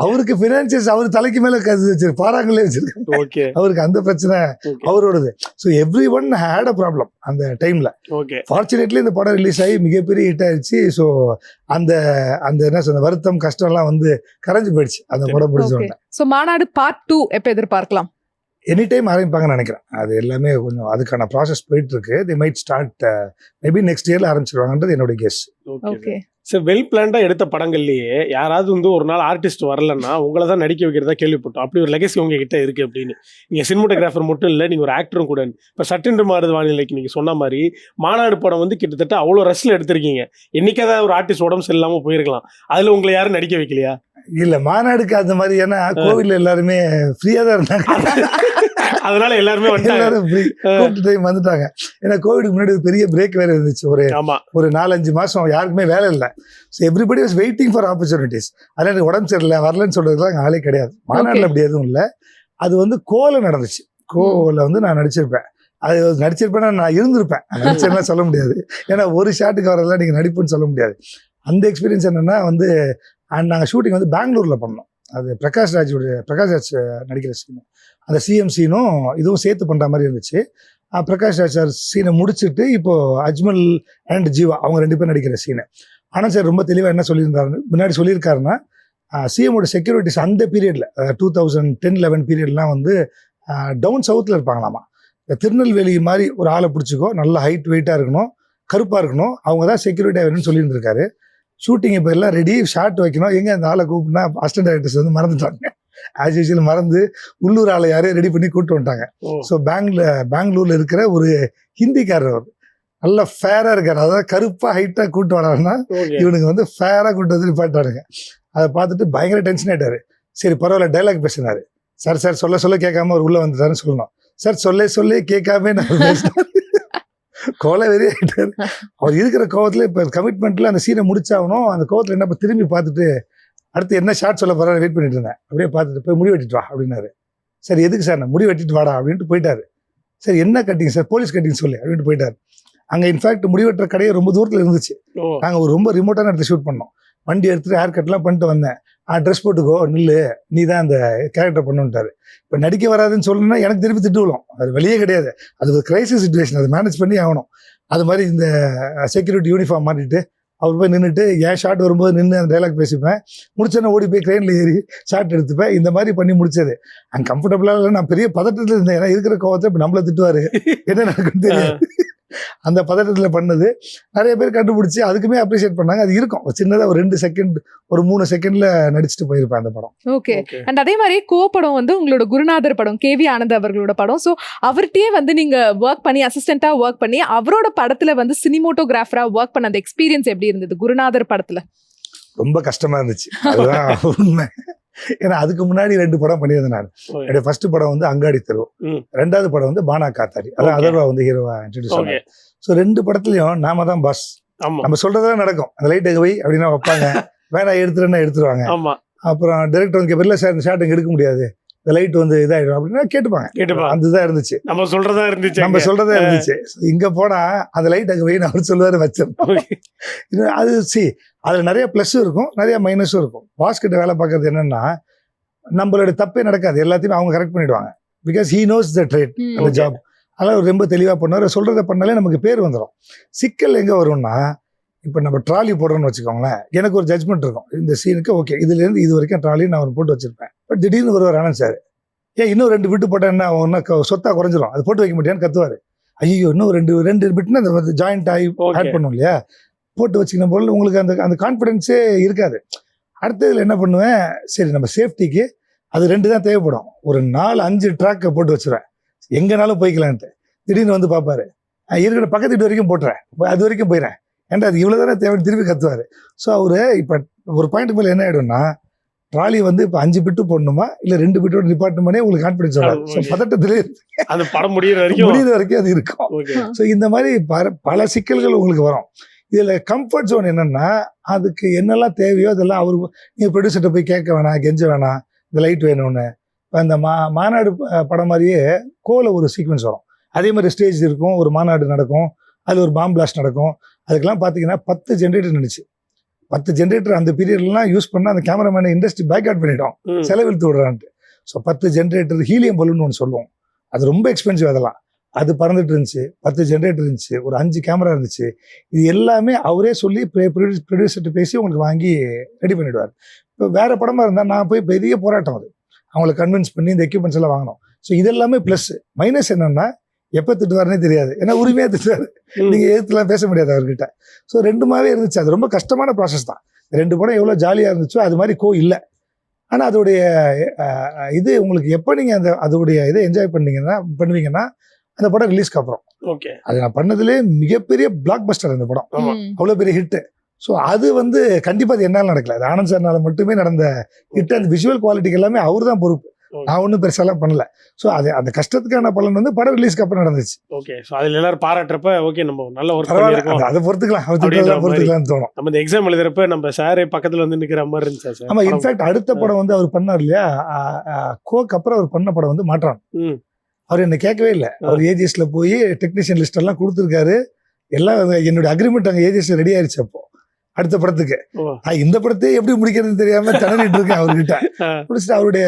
அவருக்கு ஃபினான்சியல்ஸ் அவர் தலைக்கு மேலே வச்சிருக்கு, பாராங்களே வச்சிருக்காங்க. ஓகே, அவருக்கு அந்த பிரச்சனை அவரோடது. So everyone had a problem அந்த டைம்ல. ஃபார்ச்சுனேட்லி இந்த படம் ரிலீஸ் ஆகி மிகப்பெரிய ஹிட் ஆயிடுச்சு. ஸோ அந்த என்ன சொல்ற வருத்தம் கஷ்டம்லாம் வந்து கரைஞ்சு போயிடுச்சு அந்த படம் முடிஞ்சோடனே. ஸோ மாநாடு பார்ட் 2 எப்போ எதிர்பார்க்கலாம்? எனி டைம் ஆரம்பிப்பாங்கன்னு நினைக்கிறேன். அது எல்லாமே கொஞ்சம் அதுக்கான ப்ராசஸ் போயிட்டு இருக்கு. தி மைட் ஸ்டார்ட் மேபி நெக்ஸ்ட் இயர்ல ஆரம்பிச்சிருவாங்கன்றது என்னோட கெஸ். ஓகே சார், வெல் பிளான்டா எடுத்த படங்கள்லயே யாராவது வந்து ஒரு நாள் ஆர்டிஸ்ட் வரலன்னா உங்களை தான் நடிக்க வைக்கிறதா கேள்விப்பட்டோம். அப்படி ஒரு லெகசி உங்ககிட்ட இருக்கு அப்படின்னு. நீங்க சினிமாட்டோகிராஃபர் மட்டும் இல்லை, நீங்க ஒரு ஆக்டரும் கூட. இப்போ சட்டென்று மாறுது வானிலைக்கு நீங்க சொன்ன மாதிரி மாநாடு படம் வந்து கிட்டத்தட்ட அவ்வளோ ரஷ்ல எடுத்திருக்கீங்க. என்னைக்காவது ஒரு ஆர்டிஸ்ட் உடம்பு சரியில்லாம போயிருக்கலாம், அதுல உங்களை யாரும் நடிக்க வைக்கலையா? இல்ல, மாநாடுக்கு அந்த மாதிரி, ஏன்னா கோவிட்ல எல்லாருமே ஃப்ரீயா தான் இருந்தாங்க, அதனால எல்லாருமே வந்துட்டாங்க. ஏன்னா கோவிடுக்கு முன்னாடி ஒரு பெரிய பிரேக் வேற இருந்துச்சு, ஒரு 4-5 மாசம் யாருக்குமே வேலை இல்லை. So everybody was waiting for opportunities. அதனால எனக்கு உடம்பு சரியில்லை வரலன்னு சொல்றதுலாம் ஆளே கிடையாது. மாநாடுல அப்படி எதுவும் இல்லை. அது வந்து கோல நடந்துச்சு. கோல வந்து நான் நடிச்சிருப்பேன். அது நடிச்சிருப்பேன்னா நான் இருந்திருப்பேன், நடிச்சேன்னா சொல்ல முடியாது. ஏன்னா ஒரு ஷாட்டுக்கு வரதெல்லாம் நீங்க நடிப்புன்னு சொல்ல முடியாது. அந்த எக்ஸ்பீரியன்ஸ் என்னன்னா வந்து நாங்கள் ஷூட்டிங் வந்து பெங்களூர்ல பண்ணோம். அது பிரகாஷ் ராஜ் நடிக்கிற சீனும் அந்த சிஎம் சீனும் இதுவும் சேர்த்து பண்ற மாதிரி இருந்துச்சு. பிரகாஷ் ராஜ் சார் சீனை முடிச்சுட்டு இப்போ அஜ்மல் அண்ட் ஜீவா அவங்க 2 பேர் நடிக்கிற சீனு. ஆனால் சார் ரொம்ப தெளிவாக என்ன சொல்லியிருந்தாரு, முன்னாடி சொல்லியிருக்காருன்னா சிஎம்மோட செக்யூரிட்டிஸ் அந்த பீரியட்ல 2010-11 பீரியட்லாம் வந்து டவுன் சவுத்தில் இருப்பாங்களாமா. திருநெல்வேலி மாதிரி ஒரு ஆளை பிடிச்சிக்கோ, நல்ல ஹைட் வெயிட்டாக இருக்கணும், கருப்பாக இருக்கணும், அவங்க தான் செக்யூரிட்டியாக வேணும்னு சொல்லியிருந்திருக்காரு. ஷூட்டிங் இப்போ எல்லாம் ரெடி, ஷார்ட் வைக்கணும், எங்கே அந்த ஆளை கூப்பிட்டுனா அசிஸ்டன்ட் டைரக்டர்ஸ் வந்து மறந்துட்டாங்க. ஆஸ் யூஷுவல் மறந்து உள்ளூர் ஆளை யாரையும் ரெடி பண்ணி கூப்பிட்டு வந்துட்டாங்க. ஸோ பெங்களூர்ல இருக்கிற ஒரு ஹிந்திக்காரர் நல்லா ஃபேரா இருக்காரு, அதாவது கருப்பா ஹைட்டா கூட்டு வராருன்னா இவனுக்கு வந்து ஃபேரா கூட்டு வந்து நிப்பாட்டாருங்க. அதை பார்த்துட்டு பயங்கர டென்ஷன் ஆயிட்டாரு. சரி பரவாயில்ல, டைலாக் பேசினாரு. சார் சார் சொல்ல கேட்காம அவர் உள்ள வந்துட்டாருன்னு சொல்லணும். சார் சொல்ல கேட்காம நான் கோலை வெறி ஆயிட்டாரு. அவர் இருக்கிற கோவத்துல இப்ப கமிட்மெண்ட்ல அந்த சீனை முடிச்சாகணும். அந்த கோவத்துல என்ன திரும்பி பார்த்துட்டு அடுத்து என்ன ஷார்ட் சொல்ல போறாரு வெயிட் பண்ணிட்டு இருந்தேன். அப்படியே பார்த்துட்டு போய் முடி வெட்டிட்டு வா அப்படின்னாரு. சரி எதுக்கு சார், நான் முடி வெட்டிட்டு வாடா அப்படின்ட்டு போயிட்டாரு. சரி என்ன கட்டிங் சார், போலீஸ் கட்டிங் சொல்லி அப்படின்ட்டு போயிட்டாரு. அங்கே இன்ஃபேக்ட் முடிவெட்டுற கடையே ரொம்ப தூரத்தில் இருந்துச்சு. நாங்கள் ஒரு ரொம்ப ரிமோட்டான இடத்துல ஷூட் பண்ணோம். வண்டி எடுத்துட்டு ஹேர் கட்லாம் பண்ணிட்டு வந்தேன். ட்ரெஸ் போட்டுக்கோ நில்லு, நீ தான் அந்த கேரக்டர் பண்ணுன்ட்டாரு. இப்போ நடிக்க வராதுன்னு சொல்லணும்னா எனக்கு திருப்பி திட்டு விழும். அது வெளியே கிடையாது, அது ஒரு கிரைசிஸ் சுச்சுவேஷன், அதை மேனேஜ் பண்ணி ஆகணும். அது மாதிரி இந்த செக்யூரிட்டி யூனிஃபார்ம் மாட்டிட்டு அவர் போய் நின்றுட்டு என் ஷார்ட் வரும்போது நின்று அந்த டைலாக் பேசிப்பேன். முடிச்சோன்னா ஓடி போய் ட்ரெயினில் ஏறி ஷார்ட் எடுத்துப்பேன். இந்த மாதிரி பண்ணி முடிச்சது. அங்கே கம்ஃபர்டபுளாக இல்லை, நான் பெரிய பதட்டத்தில் இருந்தேன். ஏன்னா இருக்கிற கோவத்தை இப்போ நம்மளை திட்டுவார், என்ன நடக்குன்னு தெரியாது. அந்த பதட்டத்தில் பண்ணது நிறைய பேர் கண்டுபிடிச்சி அதுக்குமே அப்ரிஷியேட் பண்ணாங்க. அது இருக்கும் சின்னதாக ஒரு 2 செகண்ட் ஒரு 3 செகண்ட்ல நடிச்சுட்டு போயிருப்பேன் அந்த படம். ஓகே. அண்ட் அதே மாதிரி படம் வந்து உங்களோட குருநாதர் படம், கேவி ஆனந்த் அவர்களோட படம். ஸோ அவர்கிட்டயே வந்து நீங்க ஒர்க் பண்ணி அசிஸ்டண்டா ஒர்க் பண்ணி அவரோட படத்துல வந்து சினிமோட்டோகிராஃபரா ஒர்க் பண்ண அந்த எக்ஸ்பீரியன்ஸ் எப்படி இருந்தது குருநாதர் படத்துல? ரொம்ப கஷ்டமா இருந்துச்சு, அதுதான் உண்மை. ஏன்னா அதுக்கு முன்னாடி 2 படம் பண்ணியிருந்தேன் நான். என்னுடைய ஃபர்ஸ்ட் படம் வந்து அங்காடி தெரு, 2வது படம் வந்து பானா காத்தாடி, அதான் அதர்வா வந்து ஹீரோவா இன்ட்ரடியூஸ் ஆனாங்க. ஸோ 2 படத்துலயும் நாம தான் பாஸ், நம்ம சொல்றதெல்லாம் நடக்கும். அந்த லைட் எங்க போய் அப்படின்னா வைப்பாங்க, வேணா எடுத்துருன்னா எடுத்துருவாங்க. அப்புறம் டைரக்டர் வந்து இல்லை சார் இந்த ஷாட் இங்க எடுக்க முடியாது, இந்த லைட் வந்து இதாயிடும் அப்படின்னா கேட்டுப்பாங்க. அந்த இதாக இருந்துச்சு, நம்ம சொல்றதா இருந்துச்சு. இங்க போனா அந்த லைட் அங்கே போய் அவர் சொல்லுவாரு வச்சிருந்தோம். அது அதுல நிறைய பிளஸும் இருக்கும், நிறைய மைனஸும் இருக்கும். பாஸ்கிட்ட வேலை பார்க்கறது என்னன்னா நம்மளோட தப்பே நடக்காது, எல்லாத்தையுமே அவங்க கரெக்ட் பண்ணிடுவாங்க. Because he knows the trade, அந்த ஜாப். அதெல்லாம் ரொம்ப தெளிவாக பண்ணுவார். சொல்றதை பண்ணாலே நமக்கு பேர் வந்துடும். சிக்கல் எங்க வரும்னா இப்போ நம்ம ட்ராலி போடுறோன்னு வச்சுக்கோங்களேன், எனக்கு ஒரு ஜட்மெண்ட் இருக்கும். இந்த சீனுக்கு ஓகே இதுலேருந்து இது வரைக்கும் ட்ராலி நான் அவர் போட்டு வச்சிருப்பேன். பட் திடீர்னு ஒருவர் ஆனந்த் சார் இன்னும் 2 பிட்டு போட்டா என்ன ஒன்னா சொத்தா குறைஞ்சிரும், அது போட்டு வைக்க முடியான்னு கத்துவார். ஐயோ இன்னும் 2 பிட்டுன்னு அந்த ஜாயிண்ட் ஆகி ஆட் பண்ணும் இல்லையா, போட்டு வச்சுக்கணும் போல உங்களுக்கு அந்த கான்ஃபிடென்ஸே இருக்காது. அடுத்ததுல என்ன பண்ணுவேன், சரி நம்ம சேஃப்டிக்கு அது 2 தான் தேவைப்படும், ஒரு 4-5 ட்ராக்கை போட்டு வச்சுருவேன், எங்கனாலும் போய்க்கலான்ட்டு. திடீர்னு வந்து பார்ப்பாரு, இருக்கிற பக்கத்து வீட்டு வரைக்கும் போட்டுறேன், அது வரைக்கும் போயிடறேன், ஏன்டா அது இவ்வளோ தானே தேவை, திருப்பி கத்துவார். ஸோ அவரு இப்போ ஒரு பாயிண்ட் மேலே என்ன ஆகிடும்னா ட்ராலி வந்து இப்போ 5 பிட்டு போடணுமா இல்லை 2 பிட்டோட டிபார்ட்மெண்டே உங்களுக்கு கான்ஃபிடன்ஸ் வரும். ஸோ பதட்டத்திலே அது படம் முடிகிற வரைக்கும் அது இருக்கும். ஸோ இந்த மாதிரி பல சிக்கல்கள் உங்களுக்கு வரும். இதில் கம்ஃபர்ட் ஜோன் என்னன்னா அதுக்கு என்னெல்லாம் தேவையோ அதெல்லாம் அவரு நீங்கள் ப்ரொடியூசர்கிட்ட போய் கேட்க வேணாம், கெஞ்ச வேணாம், இந்த லைட் வேணும்னு. இப்போ அந்த மாநாடு படம் மாதிரியே கோல ஒரு சீக்வன்ஸ் வரும், அதே மாதிரி ஸ்டேஜ் இருக்கும், ஒரு மாநாடு நடக்கும், அதில் ஒரு பாம் பிளாஸ்ட் நடக்கும். அதுக்கெல்லாம் பார்த்தீங்கன்னா 10 ஜென்ரேட்டர் நினைச்சு 10 ஜென்ரேட்டர் அந்த பீரியட்லாம் யூஸ் பண்ணால் அந்த கேமராமேனை இண்டஸ்ட்ரி பேக் அவுட் பண்ணிட்டோம், செலவிழுத்து விடுறான்ட்டு. ஸோ 10 ஜென்ரேட்டர் ஹீலியம் பலூன் ஒன்று சொல்லுவோம், அது ரொம்ப எக்ஸ்பென்சிவ். அதெல்லாம் அது பறந்துட்டு இருந்துச்சு, 10 ஜென்ரேட்டர் இருந்துச்சு, ஒரு 5 கேமரா இருந்துச்சு. இது எல்லாமே அவரே சொல்லி ப்ரொடியூசர்கிட்ட பேசி உங்களுக்கு வாங்கி ரெடி பண்ணிடுவார். இப்போ வேற படமா இருந்தால் நான் போய் பெரிய போராட்டம், அது அவங்களை கன்வின்ஸ் பண்ணி இந்த எக்யூப்மெண்ட்ஸ் எல்லாம் வாங்கணும். ஸோ இதெல்லாமே ப்ளஸ். மைனஸ் என்னன்னா எப்போ திட்டுவாருன்னே தெரியாது, ஏன்னா உரிமையாக திட்டுவாரு, நீங்கள் எதிர்த்துலாம் பேச முடியாது அவர்கிட்ட. ஸோ 2மாவே இருந்துச்சு. அது ரொம்ப கஷ்டமான ப்ராசஸ் தான். 2 படம் எவ்வளோ ஜாலியாக இருந்துச்சோ அது மாதிரி இல்லை. ஆனால் அதோடைய இது உங்களுக்கு எப்போ நீங்கள் அதோடைய இதை என்ஜாய் பண்ணுவீங்கன்னா அந்த படம் ரிலீஸ்க்கு அப்புறம். ஓகே, அது நான் பண்ணதுலேயே மிகப்பெரிய பிளாக் பஸ்டர் அந்த படம், அவ்வளோ பெரிய ஹிட்டு. ஸோ அது வந்து கண்டிப்பாக அது என்னால் நடக்கல, அது ஆனந்த் சார்னால மட்டுமே நடந்த ஹிட். அந்த விஷுவல் குவாலிட்டிக்கு எல்லாமே அவர் தான் பொறுப்பு, நான் ஒன்றும் பெருசாலாம் பண்ணல. ஸோ அது அந்த கஷ்டத்துக்கான பலன் வந்து படம் ரிலீஸ்க்கு அப்புறம் நடந்துச்சு. ஓகே, ஸோ அதில் எல்லாரும் பாராட்டுறப்ப ஓகே நம்ம நல்ல ஒர்க் பண்ணிருக்கோம், அதை பொறுத்துக்கலாம்னு தோணும். நம்ம இந்த எக்ஸாம் எழுதுறப்ப நம்ம சாரே பக்கத்தில் வந்து நிற்கிற மாதிரி இருந்துச்சு சார். ஆமாம், இன்ஃபேக்ட் அடுத்த படம் வந்து அவர் பண்ணார் இல்லையா, கோக்கு அப்புறம் அவர் பண்ண படம் வந்து மாற்றான். அவர் என்ன கேட்கவே இல்லை, அவர் ஏஜிஎஸ்ல போய் டெக்னீஷியன் லிஸ்ட் எல்லாம் கொடுத்துருக்காரு, எல்லாம் என்னுடைய அக்ரிமெண்ட் அங்கே ஏஜிஎஸ்ல ரெடி ஆயிடுச்சு. அப்போ அடுத்த படத்துக்கு இந்த படத்தையே எப்படி முடிக்கிறதுன்னு தெரியாம தடவிட்டு இருக்கேன் அவர்கிட்ட. முடிச்சுட்டு அவருடைய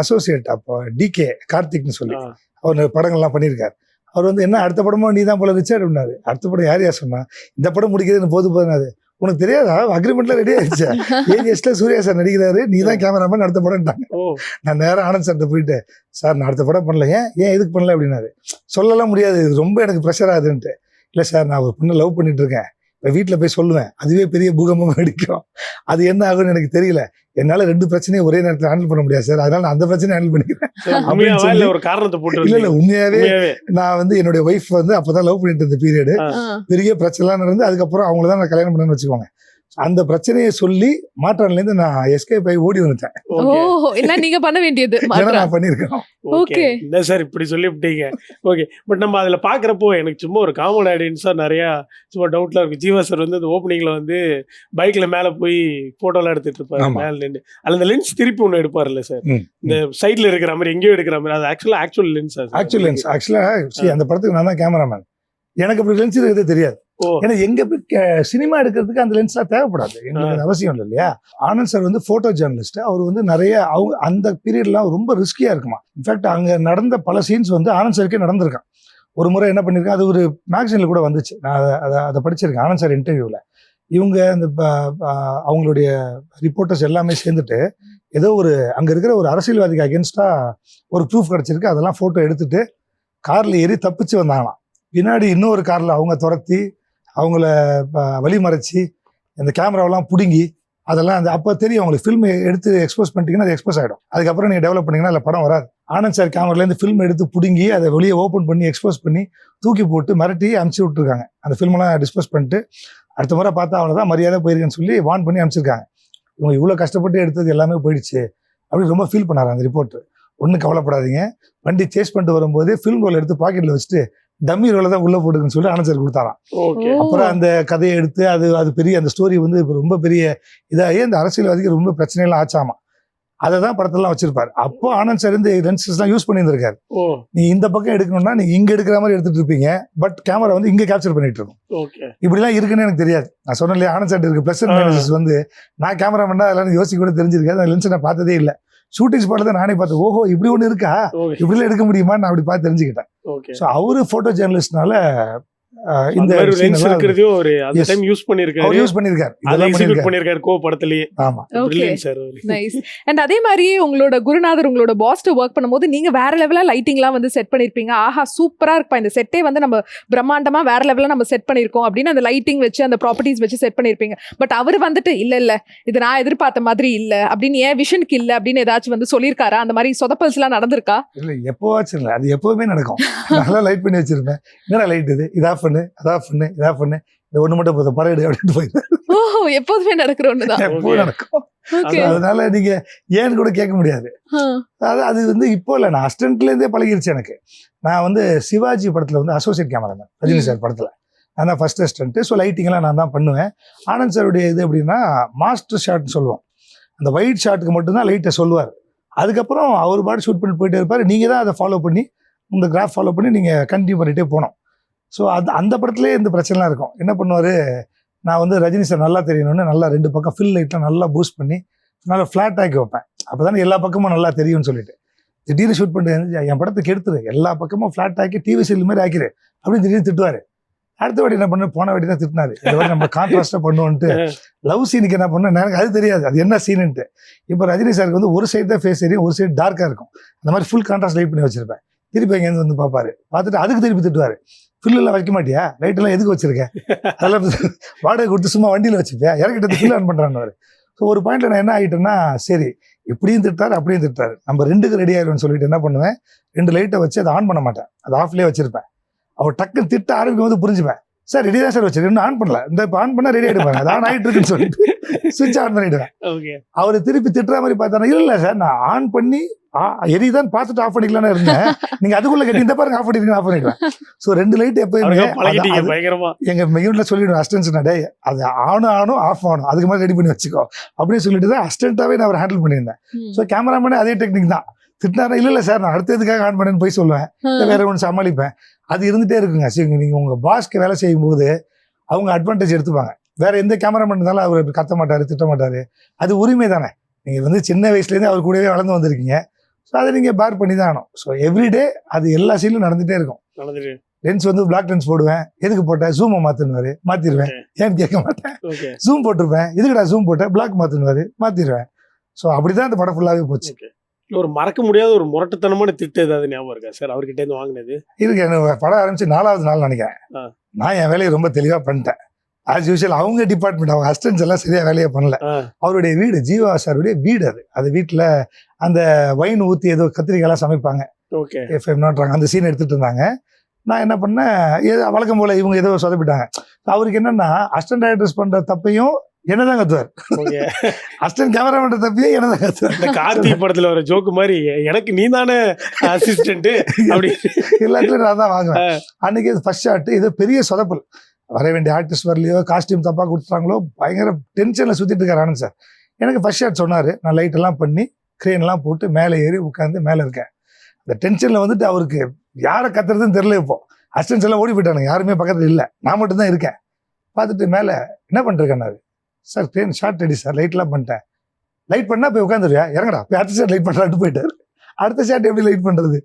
அசோசியேட் அப்போ டிகே கார்த்திக்னு சொல்லி அவர் படங்கள்லாம் பண்ணியிருக்காரு. அவர் வந்து என்ன அடுத்த படமும் நீ தான் போல இருந்துச்சு அப்படின்னாரு. அடுத்த படம் யார் சொன்னா, இந்த படம் முடிக்கிறது போதுனாரு. உனக்கு தெரியாதா அக்ரிமெண்ட்லாம் ரெடி ஆயிடுச்சு, ஏஜிஎஸ்ல சூர்யா சார் நடிக்கிறாரு, நீ தான் கேமராமேன் அடுத்த படம்ட்டாங்க. நான் நேரம் ஆனந்த் சார்ட்ட போயிட்டு, சார் நான் அடுத்த படம் பண்ணல, ஏன் எதுக்கு பண்ணல அப்படின்னாரு. சொல்லலாம் முடியாது, ரொம்ப எனக்கு ப்ரெஷர் ஆகுதுன்ட்டு. இல்லை சார் நான் ஒரு பொண்ணை லவ் பண்ணிட்டு இருக்கேன், வீட்டில் போய் சொல்லுவேன், அதுவே பெரிய பூகம்பம் அடிக்கும். அது என்ன ஆகும்னு எனக்கு தெரியல. என்னால 2 பிரச்சனையும் ஒரே நேரத்தில் ஹேண்டில் பண்ண முடியாது சார், அதனால நான் அந்த பிரச்சனையை ஹேண்டில் பண்ணிக்கிறேன். ஒரு காரணத்தை போட்டு இல்ல உண்மையாவே நான் வந்து என்னுடைய ஒய்ஃப் வந்து அப்பதான் லவ் பண்ணிட்டு இருந்த பீரியடு, பெரிய பிரச்சனை நடந்து அதுக்கப்புறம் அவங்கள தான் நான் கல்யாணம் பண்ணேன்னு வச்சுக்கோங்க. அந்த பிரச்சனையை சொல்லி மாற்றான்ல இருந்து நான் எஸ்கேப் ஆகி ஓடி வந்துட்டேன். நீங்க பண்ண வேண்டியது நான் பண்ணிருக்கேன். ஓகே என்ன சார் இப்படி சொல்லிவிட்டீங்க. ஓகே பட் நம்ம அதுல பாக்குறப்போ எனக்கு சும்மா ஒரு காமன் ஆடியன்ஸா நிறைய சும்மா டவுட்லாம் இருக்கு. ஜீவா சார் வந்து இந்த ஓப்பனிங்ல வந்து பைக்ல மேல போய் போட்டோலாம் எடுத்துட்டு இருப்பாரு மேல நின்று. அதுல இந்த லென்ஸ் திருப்பி ஒண்ணு எடுப்பாருல்ல சார், இந்த சைட்ல இருக்கிற மாதிரி எங்கேயோ எடுக்கிற மாதிரி, அது ஆக்சுவல் லென்ஸ். ஆக்சுவலா அந்த படத்துக்கு நான் தான் கேமராமேன். எனக்கு அப்படி லென்ஸ் இருக்கிறதே தெரியாது. ஏன்னா எங்க சினிமா எடுக்கிறதுக்கு அந்த லென்ஸ்லாம் தேவைப்படாது, எங்களுக்கு அவசியம் இல்லை இல்லையா. ஆனந்த் சார் வந்து போட்டோ ஜேர்னலிஸ்ட். அவர் வந்து நிறைய அவங்க அந்த பீரியட்லாம் ரொம்ப ரிஸ்கியா இருக்குமா. இன்ஃபேக்ட் அங்க நடந்த பல சீன்ஸ் வந்து ஆனந்த் சாருக்கே நடந்திருக்கான். ஒரு முறை என்ன பண்ணிருக்கேன், அது ஒரு மேகசின்ல கூட வந்துச்சு, நான் அதை படிச்சிருக்கேன். ஆனந்த் சார் இன்டர்வியூல இவங்க இந்த அவங்களுடைய ரிப்போர்ட்டர்ஸ் எல்லாமே சேர்ந்துட்டு ஏதோ ஒரு அங்க இருக்கிற ஒரு அரசியல்வாதிக்கு அகேன்ஸ்டா ஒரு ப்ரூஃப் கிடைச்சிருக்கு, அதெல்லாம் போட்டோ எடுத்துட்டு கார்ல ஏறி தப்பிச்சு வந்தாங்களாம். பின்னாடி இன்னொரு கார்ல அவங்க துரத்தி அவங்கள வழிமறைச்சி இந்த கேமராவெல்லாம் பிடுங்கி அதெல்லாம் அந்த அப்போ தெரியும் அவங்களுக்கு ஃபில்ம் எடுத்து எக்ஸ்போஸ் பண்ணிட்டீங்கன்னா அது எக்ஸ்போஸ் ஆகிடும். அதுக்கப்புறம் நீங்கள் டெவலப் பண்ணிங்கன்னா அதில் படம் வராது. ஆனந்த் சார் கேமராலேருந்து ஃபில்ம் எடுத்து பிடுங்கி அதை வெளியே ஓப்பன் பண்ணி எக்ஸ்போஸ் பண்ணி தூக்கி போட்டு மிரட்டி அனுப்பிச்சி விட்டுருக்காங்க. அந்த ஃபில்மெல்லாம் டிஸ்போஸ் பண்ணிட்டு அடுத்த முறை பார்த்தா அவ்வளோதான் மரியாதை போயிருக்குன்னு சொல்லி வார்ன் பண்ணி அனுப்பிச்சிருக்காங்க. இவங்க இவ்வளோ கஷ்டப்பட்டு எடுத்தது எல்லாமே போயிடுச்சு அப்படின்னு ரொம்ப ஃபீல் பண்ணாரு அந்த ரிப்போர்ட்டர். ஒன்றும் கவலைப்படாதீங்க, வண்டி சேஸ் பண்ணிட்டு வரும்போது ஃபில்ம் ரோல் எடுத்து பாக்கெட்டில் வச்சுட்டு டம்மி ரோல தான் உள்ள போட்டுக்குன்னு சொல்லி ஆனந்த் சார் கொடுத்தாராம். அப்புறம் அந்த கதையை எடுத்து அது பெரிய அந்த ஸ்டோரி வந்து ரொம்ப பெரிய இதாகி அந்த அரசியல்வாதிக்கு ரொம்ப பிரச்சனைலாம் ஆச்சாமா. அதை தான் படத்தெல்லாம் வச்சிருப்பாரு. அப்போ ஆனந்த் சார் இந்த லென்சஸ் எல்லாம் யூஸ் பண்ணியிருந்திருக்காரு. நீ இந்த பக்கம் எடுக்கணும்னா நீங்க இங்க எடுக்கிற மாதிரி எடுத்துட்டு இருப்பீங்க, பட் கேமரா வந்து இங்க கேப்சர் பண்ணிட்டு இருக்கும். இப்படிலாம் இருக்குன்னு எனக்கு தெரியாது. நான் சொன்னேன் இல்லையா, ஆனந்த் சார் இருக்கு பிளஸ் அண்ட் மைனஸ் வந்து நான் கேமரா பண்ணா அதெல்லாம் யோசிக்க கூட தெரிஞ்சிருக்காது. அந்த லென்ஸ் நான் பார்த்ததே இல்லை. ஷூட்டிங் ஸ்பாட்ல தான் நானே பார்த்தேன், ஓஹோ இப்படி ஒண்ணு இருக்கா, இப்படிலாம் எடுக்க முடியுமா, நான் அப்படி பார்த்து தெரிஞ்சுக்கிட்டேன். ஸோ அவரு போட்டோ ஜேர்னலிஸ்ட்னால இந்த யூஸ் பண்ணிருக்காரு கோபப்படத்திலேயே. ஆமா நைஸ். அண்ட் அதே மாதிரியே உங்களோட குருநாதர் உங்களோட பாஸ்ட் ஒர்க் பண்ணும்போது நீங்க வேற லெவலா லைட்டிங்லாம் வந்து செட் பண்ணிருப்பீங்க. ஆஹா சூப்பரா இருப்பா இந்த செட்டே வந்து நம்ம பிரம்மாண்டமா வேற லெவலா நம்ம செட் பண்ணிருக்கோம் அப்படின்னு அந்த லைட்டிங் வச்சு அந்த ப்ராப்பர்ட்டிஸ் வச்சு செட் பண்ணிருப்பீங்க. பட் அவர் வந்துட்டு இல்ல இது நான் எதிர்பார்த்த மாதிரி இல்ல அப்படின்னு ஏன் விஷனுக்கு இல்ல அப்படின்னு ஏதாச்சும் வந்து சொல்லியிருக்காரா? அந்த மாதிரி சொதப்பல்ஸ் எல்லாம் நடந்திருக்கா? இல்ல எப்போவாச்சும் இல்ல, அது எப்பவுமே நடக்கும். நல்லா லைட் பண்ணி வச்சிருப்பேன், என்னடா லைட் இது, இதா பண்ணு இதா பண்ணு இந்த ஒண்ணு மட்டும் போதும் படம் எடு அப்படின்னு போயிடுறேன். எப்போதுமே நடக்கிற ஒண்ணுதான், எப்பவும் நடக்கும். அதனால நீங்க ஏன்னு கூட கேட்க முடியாது. அது வந்து இப்போ இல்ல, நான் அசிஸ்டன்ட்ல இருந்தே பழகிருச்சு எனக்கு. நான் வந்து சிவாஜி படத்துல வந்து அசோசியேட் கேமராமேன், ரஜினி சார் படத்துல நான் தான் ஃபர்ஸ்ட் அசிஸ்டன்ட். ஸோ லைட்டிங் எல்லாம் நான் தான் பண்ணுவேன். ஆனந்த் சாருடைய இது எப்படின்னா மாஸ்டர் ஷாட்னு சொல்லுவோம், அந்த ஒயிட் ஷாட்டுக்கு மட்டும்தான் லைட்டை சொல்லுவார். அதுக்கப்புறம் அவர் பாட்டு ஷூட் பண்ணிட்டு போயிட்டே இருப்பாரு, நீங்க தான் அதை ஃபாலோ பண்ணி இந்த கிராஃப் ஃபாலோ பண்ணி நீங்க கண்டினியூ பண்ணிட்டே போனோம். ஸோ அந்த படத்துலேயே இந்த பிரச்சனைலாம் இருக்கும். என்ன பண்ணுவார், நான் வந்து ரஜினி சார் நல்லா தெரியணும்னு நல்லா 2 பக்கம் ஃபில் லைட்லாம் நல்லா பூஸ்ட் பண்ணி நல்லா ஃப்ளாட் ஆக்கி வைப்பேன். அப்போ தானே எல்லா பக்கமும் நல்லா தெரியும்னு சொல்லிட்டு திடீர்னு ஷூட் பண்ணிட்டு என் படத்துக்கு எடுத்துரு, எல்லா பக்கமும் ஃப்ளாட் ஆக்கி டிவி சீல் மாதிரி ஆக்கிரு அப்படின்னு திடீர்னு திட்டுவார். அடுத்த வாட்டி என்ன பண்ண, போன வாட்டி தான் திட்டினாரு, இந்த வாட்டி நம்ம கான்ட்ராஸ்டாக பண்ணுவோன்ட்டு. லவ் சீனுக்கு என்ன பண்ண எனக்கு அது தெரியாது, அது என்ன சீனுன்ட்டு. இப்போ ரஜினி சாருக்கு வந்து ஒரு சைடு தான் ஃபேஸ் தெரியும், ஒரு சைடு டார்க்காக இருக்கும். அந்த மாதிரி ஃபுல் கான்ட்ராஸ்ட் லைட் பண்ணி வச்சிருப்பேன். திருப்பி எங்கேருந்து வந்து பார்ப்பாரு, பார்த்துட்டு அதுக்கு திருப்பி திட்டுவார், ஃபில்லெல்லாம் வைக்க மாட்டியா, லைட்டெல்லாம் எதுக்கு வச்சிருக்கேன், அதெல்லாம் வாடகை கொடுத்து சும்மா வண்டியில் வச்சுப்பேன், இறக்கிட்டு ஃபில் ஆன் பண்ணுறான்னு. ஸோ ஒரு பாயிண்ட்ல நான் என்ன ஆகிட்டேன்னா, சரி இப்படியும் திட்டாரு அப்படியும் திட்டாரு, நம்ம 2க்கு ரெடி ஆயிடும்னு சொல்லிட்டு என்ன பண்ணுவேன், 2 லைட்டை வச்சு அதை ஆன் பண்ண மாட்டேன், அதை ஆஃப்லேயே வச்சிருப்பேன். அவர் டக்குன்னு திட்ட ஆரம்பிக்கும் போது புரிஞ்சுப்பேன், சார் ரெடி தான் சார் வச்சிருக்கேன், இன்னும் ஆன் பண்ணல, இந்த இப்போ ஆன் பண்ணா ரெடி ஆகிடுவாங்க, அது ஆன் ஆகிட்டு இருக்குன்னு சொல்லிட்டு சுவிட்ச் ஆன் பண்ணிடுவேன். அவர் திருப்பி திட்டுற மாதிரி பார்த்தானா, இல்லை சார் நான் ஆன் பண்ணி எரிதான் பார்த்துட்டு ஆஃப் பண்ணிக்கலான்னு இருந்தேன், நீங்க அதுக்குள்ள கட்டி இந்த பாருங்க ஆஃப் பண்ணிருக்கீங்க, ஆஃப் பண்ணிடுவேன். ஸோ 2 லைட் எப்பயுமே எங்க மெயூன்ல சொல்லிடுவேன் அசிஸ்டன்ஸ், டே அது ஆனும் ஆஃப் ஆனும் அதுக்கு மாதிரி ரெடி பண்ணி வச்சுக்கோ அப்படின்னு சொல்லிட்டு தான் அசிஸ்டன்ட்டாவே நான் அவர் ஹேண்டில் பண்ணியிருந்தேன். ஸோ கேமராமேனே அதே டெக்னிக் தான். திட்டினாரா, இல்லை சார் நான் அடுத்ததுக்காக ஆன் பண்ணேன்னு போய் சொல்லுவேன், வேற ஒன்று சமாளிப்பேன். அது இருந்துகிட்டே இருக்குங்க. சரி நீங்கள் உங்கள் பாஸ்க்கு வேலை செய்யும்போது அவங்க அட்வான்டேஜ் எடுத்துப்பாங்க. வேற எந்த கேமராமேன் இருந்தாலும் அவர் கத்த மாட்டார், திட்ட மாட்டார், அது உரிமை தானே. நீங்கள் வந்து சின்ன வயசுலேருந்து அவர் கூடவே வளர்ந்து வந்திருக்கீங்க. ஸோ அதை நீங்கள் பேர் பண்ணி தான் ஆகணும். ஸோ எவ்ரிடே அது எல்லா சீன்லையும் நடந்துகிட்டே இருக்கும். லென்ஸ் வந்து பிளாக் லென்ஸ் போடுவேன், எதுக்கு போட்டேன், ஜூமை மாற்றினுவார், மாற்றிடுவேன், ஏன்னு கேட்க மாட்டேன். ஜூம் போட்டிருப்பேன், இதுக்குடா ஜூம் போட்டேன், பிளாக் மாற்றினுவார், மாற்றிடுவேன். ஸோ அப்படிதான் அந்த படம் ஃபுல்லாகவே போச்சு. ஒரு மறக்க முடியாத ஒரு முரட்டுத்தனமான திட்டு ஏதாவது ஞாபகம் இருக்கா சார் அவர்கிட்ட இருந்து வாங்கினது? இருக்கு, எனக்கு படம் ஆரம்பிச்சு 4வது நாள் நினைக்கிறேன். நான் என் வேலையை ரொம்ப தெளிவாக பண்ணிட்டேன். ஆஸ் யூஷுவல் அவங்க டிபார்ட்மெண்ட், அவங்க அசிஸ்டன்ஸ் எல்லாம் சரியா வேலையை பண்ணல. அவருடைய வீடு, ஜீவா சாருடைய வீடு அது வீட்டில் அந்த வைன் ஊற்றி ஏதோ கத்திரிக்காயெல்லாம் சமைப்பாங்க. Okay, if I'm not wrong, அந்த சீன் எடுத்துட்டு இருந்தாங்க. நான் என்ன பண்ணேன், வழக்கம் போல இவங்க ஏதோ சொதப்பிட்டாங்க. அவருக்கு என்னன்னா அசிஸ்டன்ட் டைரக்டர்ஸ் பண்ற தப்பையும் என்னதான் கத்துவார், அசிஸ்டன்ட் கேமரா பண்ற தப்பையும் என்னதான் கத்துவார். இந்த கார்த்திக் படத்துல ஒரு ஜோக்கு மாதிரி எனக்கு நீ தானே அசிஸ்டன்ட் அப்படி எல்லாத்துலயும் நான் தான் வாங்குவேன். அன்னைக்கு ஃபர்ஸ்ட் ஷாட் இது பெரிய சொதப்பல், வர வேண்டிய ஆர்டிஸ்ட் வரலையோ, காஸ்டியூம் தப்பா கொடுத்துட்டாங்களோ, பயங்கர டென்ஷன்ல சுத்திட்டு இருக்காரு ஆனந்த் சார். எனக்கு ஃபர்ஸ்ட் ஷாட் சொன்னாரு, நான் லைட் எல்லாம் பண்ணி கிரேன் எல்லாம் போட்டு மேலே ஏறி உட்காந்து மேலே இருக்கேன். அந்த டென்ஷன்ல வந்துட்டு அவருக்கு யாரை கத்துறதுன்னு தெரியல. இப்போ அசிஸ்டன்ஸ் எல்லாம் ஓடி போயிட்டானுங்க, யாருமே பக்கத்துல இல்லை, நான் மட்டும் தான் இருக்கேன். பார்த்துட்டு மேலே என்ன பண்ணிருக்கேன்னாரு, sir train shot ready sir, லைட்லாம் பண்ணிட்டேன். லைட் பண்ணா போய் உட்காந்துருவியா, இறங்கடா போய் அடுத்த ஷாட் லைட் பண்ணுறாட்டு போயிட்டாரு. அடுத்த ஷாட் எப்படி லைட் பண்றது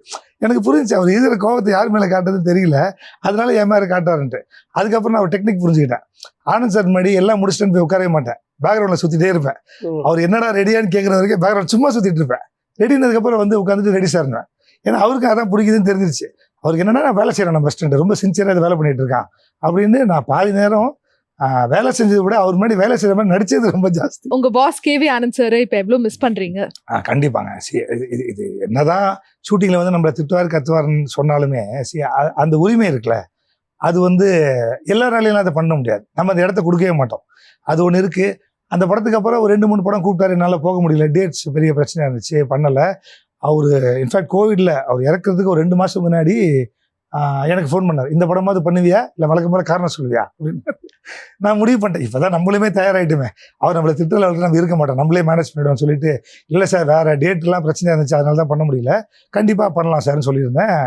எனக்கு புரிஞ்சிச்சு. அவர் இருக்கிற கோபத்தை யார் மேலே காட்டுறதுன்னு தெரியல, அதனால என் மேலே காட்டுவாருன்ட்டு. அதுக்கப்புறம் நான் ஒரு டெக்னிக் புரிஞ்சுக்கிட்டேன். ஆனந்த் சார் முன்னாடி எல்லாம் முடிச்சுட்டு போய் உட்காரவே மாட்டேன், பேக்ரவுண்டில் சுற்றிட்டே இருப்பேன். அவர் என்னடா ரெடியான்னு கேட்குற வரைக்கும் பேக்ரவுண்ட் சும்மா சுற்றிட்டு இருப்பேன். ரெடினதுக்கப்புறம் வந்து உட்காந்துட்டு ரெடி சார்னேன். ஏன்னா அவருக்கு அதான் பிடிக்குதுன்னு தெரிஞ்சிருச்சு. அவருக்கு என்னன்னா நான் வேலை செய்கிறேன், நம்ம ஸ்டூடெண்ட் ரொம்ப சின்சியராக இது வேலை பண்ணிட்டு இருக்கான் அப்படின்னு. நான் பாதி நேரம் வேலை செஞ்சதை விட அவர் முன்னாடி வேலை செய்கிற மாதிரி நடிச்சது ரொம்ப ஜாஸ்தி. உங்க பாஸ் கேவி ஆனந்த் சார் இப்போ எவ்வளோ மிஸ் பண்றீங்க? கண்டிப்பாங்க. இது என்னதான் ஷூட்டிங்ல வந்து நம்மளை திட்டுவார் கத்துவார்னு சொன்னாலுமே அந்த உரிமை இருக்குல்ல, அது வந்து எல்லாராலையும் அதை பண்ண முடியாது. நம்ம அந்த இடத்த கொடுக்கவே மாட்டோம். அது ஒன்று இருக்கு. அந்த படத்துக்கு அப்புறம் ஒரு 2-3 படம் கூப்பிட்டாரு, என்னால் போக முடியல, டேட்ஸ் பெரிய பிரச்சனையாக இருந்துச்சு, பண்ணலை. அவர் இன்ஃபேக்ட் கோவிட்ல அவர் இறக்குறதுக்கு ஒரு 2 மாதம் முன்னாடி எனக்கு ஃபோன் பண்ணார், இந்த படமாவது பண்ணுவியா இல்லை வழக்கம் போல காரணம் சொல்லுவியா அப்படின்னு. நான் முடிவு பண்ணிட்டேன், இப்போதான் நம்மளுமே தயாராகிட்டுமே, அவர் நம்மளை திட்டல நம்ம இருக்க மாட்டோம், நம்மளே மேனேஜ் பண்ணிவிடுவோம் சொல்லிட்டு, இல்லை சார் வேறு டேட்லாம் பிரச்சனையாக இருந்துச்சு, அதனால தான் பண்ண முடியல, கண்டிப்பாக பண்ணலாம் சார்னு சொல்லியிருந்தேன்.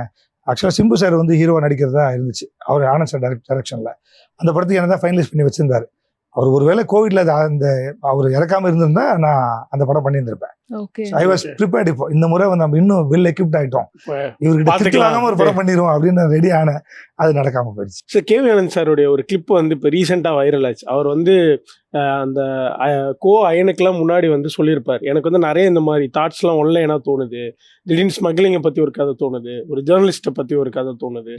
ஆக்சுவலாக சிம்பு சார் வந்து ஹீரோவாக நடிக்கிறதா இருந்துச்சு, அவர் ஆனந்த் சார் டைரக்ஷனில். அந்த படத்துக்கு என்ன தான் ஃபைனலைஸ் பண்ணி வச்சிருந்தாரு. அவர் ஒருவேளை கோவிட்ல அந்த அவர் இறக்காம இருந்திருந்தா நான் அந்த படம் பண்ணியிருந்திருப்பேன். I was prepared. இப்போ இந்த முறை வந்து நம்ம இன்னும் வெல் எக்யூப்ட் ஆயிட்டோம், இவர்கிட்ட ஒரு படம் பண்ணிடுவோம் அப்படின்னு ரெடி ஆன, அது நடக்காம போயிடுச்சு. சார் கேவி ஆனந்த் சாருடைய ஒரு கிளிப் வந்து இப்போ ரீசெண்டாக வைரல் ஆச்சு. அவர் வந்து அந்த அயனுக்கெல்லாம் முன்னாடி வந்து சொல்லியிருப்பார், எனக்கு வந்து நிறைய இந்த மாதிரி தாட்ஸ்லாம் ஒன்லைனாக தோணுது, திடீர்னு ஸ்மக்லிங்கை பற்றி ஒரு கதை தோணுது, ஒரு ஜேர்னலிஸ்ட்டை பற்றி ஒரு கதை தோணுது.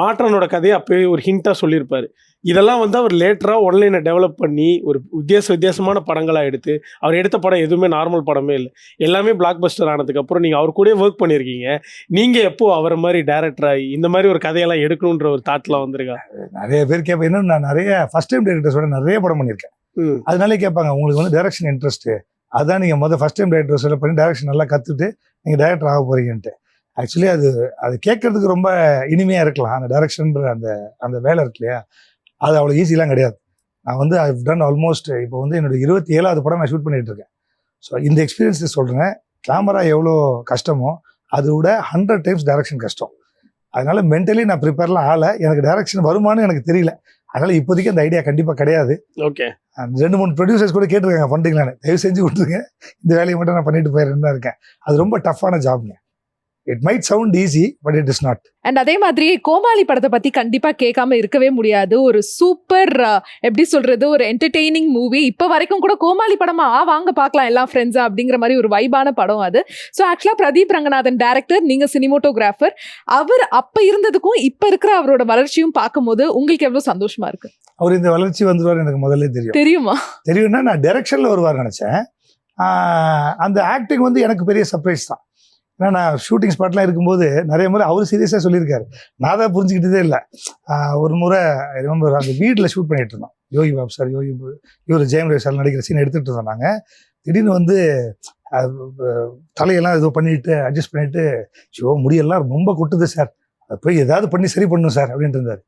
மாற்றனோட கதையை அப்போயே ஒரு ஹிண்டாக சொல்லியிருப்பார். இதெல்லாம் வந்து அவர் லேட்டராக ஒன்லைனை டெவலப் பண்ணி ஒரு வித்தியாசமான படங்களாக எடுத்து, அவர் எடுத்த படம் எதுவுமே நார்மல் படமே இல்லை, எல்லாமே பிளாக் பஸ்டர் ஆனதுக்கப்புறம் நீங்கள் அவர் கூட ஒர்க் பண்ணியிருக்கீங்க. நீங்கள் எப்போ அவரை மாதிரி டேரக்டராகி இந்த மாதிரி ஒரு கதையெல்லாம் எடுக்கணுன்ற ஒரு தாட்லாம் வந்திருக்கா? நிறைய பேர் கேட்பேன். இன்னும் நான் நிறைய ஃபர்ஸ்ட் டைம் டேரக்டர்ஸோட நிறைய படம் பண்ணியிருக்கேன். அதனாலே கேட்பாங்க, உங்களுக்கு வந்து டைரக்ஷன் இன்ட்ரெஸ்ட்டு, அதான் நீங்கள் ஃபர்ஸ்ட் டைம் டேரக்டர்ஸோட பண்ணி டைரக்ஷன் நல்லா கற்றுட்டு நீங்கள் டைரக்டர் ஆக போகிறீங்கன்ட்டு. ஆக்சுவலி அது கேட்கறதுக்கு ரொம்ப இனிமையாக இருக்கலாம். அந்த டைரக்ஷன்ற அந்த வேலை இருக்கு இல்லையா, அது அவ்வளோ ஈஸிலாம் கிடையாது. நான் வந்து ஐ டன் ஆல்மோஸ்ட் இப்போ வந்து என்னோட 27வது படம் நான் ஷூட் பண்ணிட்டு இருக்கேன். ஸோ இந்த எக்ஸ்பீரியன்ஸ் சொல்கிறேன், கேமரா எவ்வளோ கஷ்டமோ அதை விட 100 டைம்ஸ் டைரக்ஷன் கஷ்டம். அதனால மென்டலி நான் ப்ரிப்பேர்லாம் ஆகலை, எனக்கு டைரக்ஷன் வருமானு எனக்கு தெரியல. அதனால இப்போதைக்கு அந்த ஐடியா கண்டிப்பாக கிடையாது. ஓகே, 2-3 ப்ரொடியூசர்ஸ் கூட கேட்டிருக்காங்க, பண்ணுறீங்களான்னு, தயவு செஞ்சு விட்டுருங்க, இந்த வேலையை மட்டும் நான் பண்ணிட்டு போயிடுறேன்னு தான் இருக்கேன். அது ரொம்ப டஃப்பான ஜாப்ங்க. It might sound easy, but it is not. And அதே மாதிரி கோமாளி படத்தை பத்தி கண்டிப்பா கேட்காம இருக்கவே முடியாது. ஒரு சூப்பர் எப்படி சொல்றது, ஒரு என்டர்டெய்னிங் மூவி. இப்போ வரைக்கும் கூட கோமாளி படமா வாங்க பார்க்கலாம் எல்லாம் ஃப்ரெண்ட்ஸா அப்படிங்கிற மாதிரி ஒரு வைபான படம் அது. ஸோ ஆக்சுவலா பிரதீப் ரங்கநாதன் டைரக்டர், நீங்க சினிமோட்டோகிராஃபர். அவர் அப்ப இருந்ததுக்கும் இப்ப இருக்கிற அவரோட வளர்ச்சியும் பார்க்கும்போது உங்களுக்கு எவ்வளவு சந்தோஷமா இருக்கு? அவர் இந்த வளர்ச்சி வந்துருவார் எனக்கு முதல்ல தெரியுமா? தெரியும்னா நான் டைரக்ஷன்ல வருவார் நினைச்சேன். அந்த ஆக்டிங் வந்து எனக்கு பெரிய சர்ப்ரைஸ் தான். ஏன்னா நான் ஷூட்டிங் ஸ்பாட்லாம் இருக்கும்போது நிறைய முறை அவர் சீரியஸாக சொல்லியிருக்காரு, நான் தான் புரிஞ்சுக்கிட்டதே இல்லை. ஒரு முறை ரிமெம்பர் அந்த வீட்டில் ஷூட் பண்ணிட்டு இருந்தோம், யோகி பாபு சார், இவர் ஜெயம் ரவி சார் நடிக்கிற சீன் எடுத்துகிட்டு இருந்தோம். நாங்கள் திடீர்னு வந்து தலையெல்லாம் ஏதோ பண்ணிட்டு அட்ஜஸ்ட் பண்ணிட்டு, முடியெல்லாம் ரொம்ப கொட்டுது சார், அதை போய் ஏதாவது பண்ணி சரி பண்ணணும் சார் அப்படின்ட்டு இருந்தார்.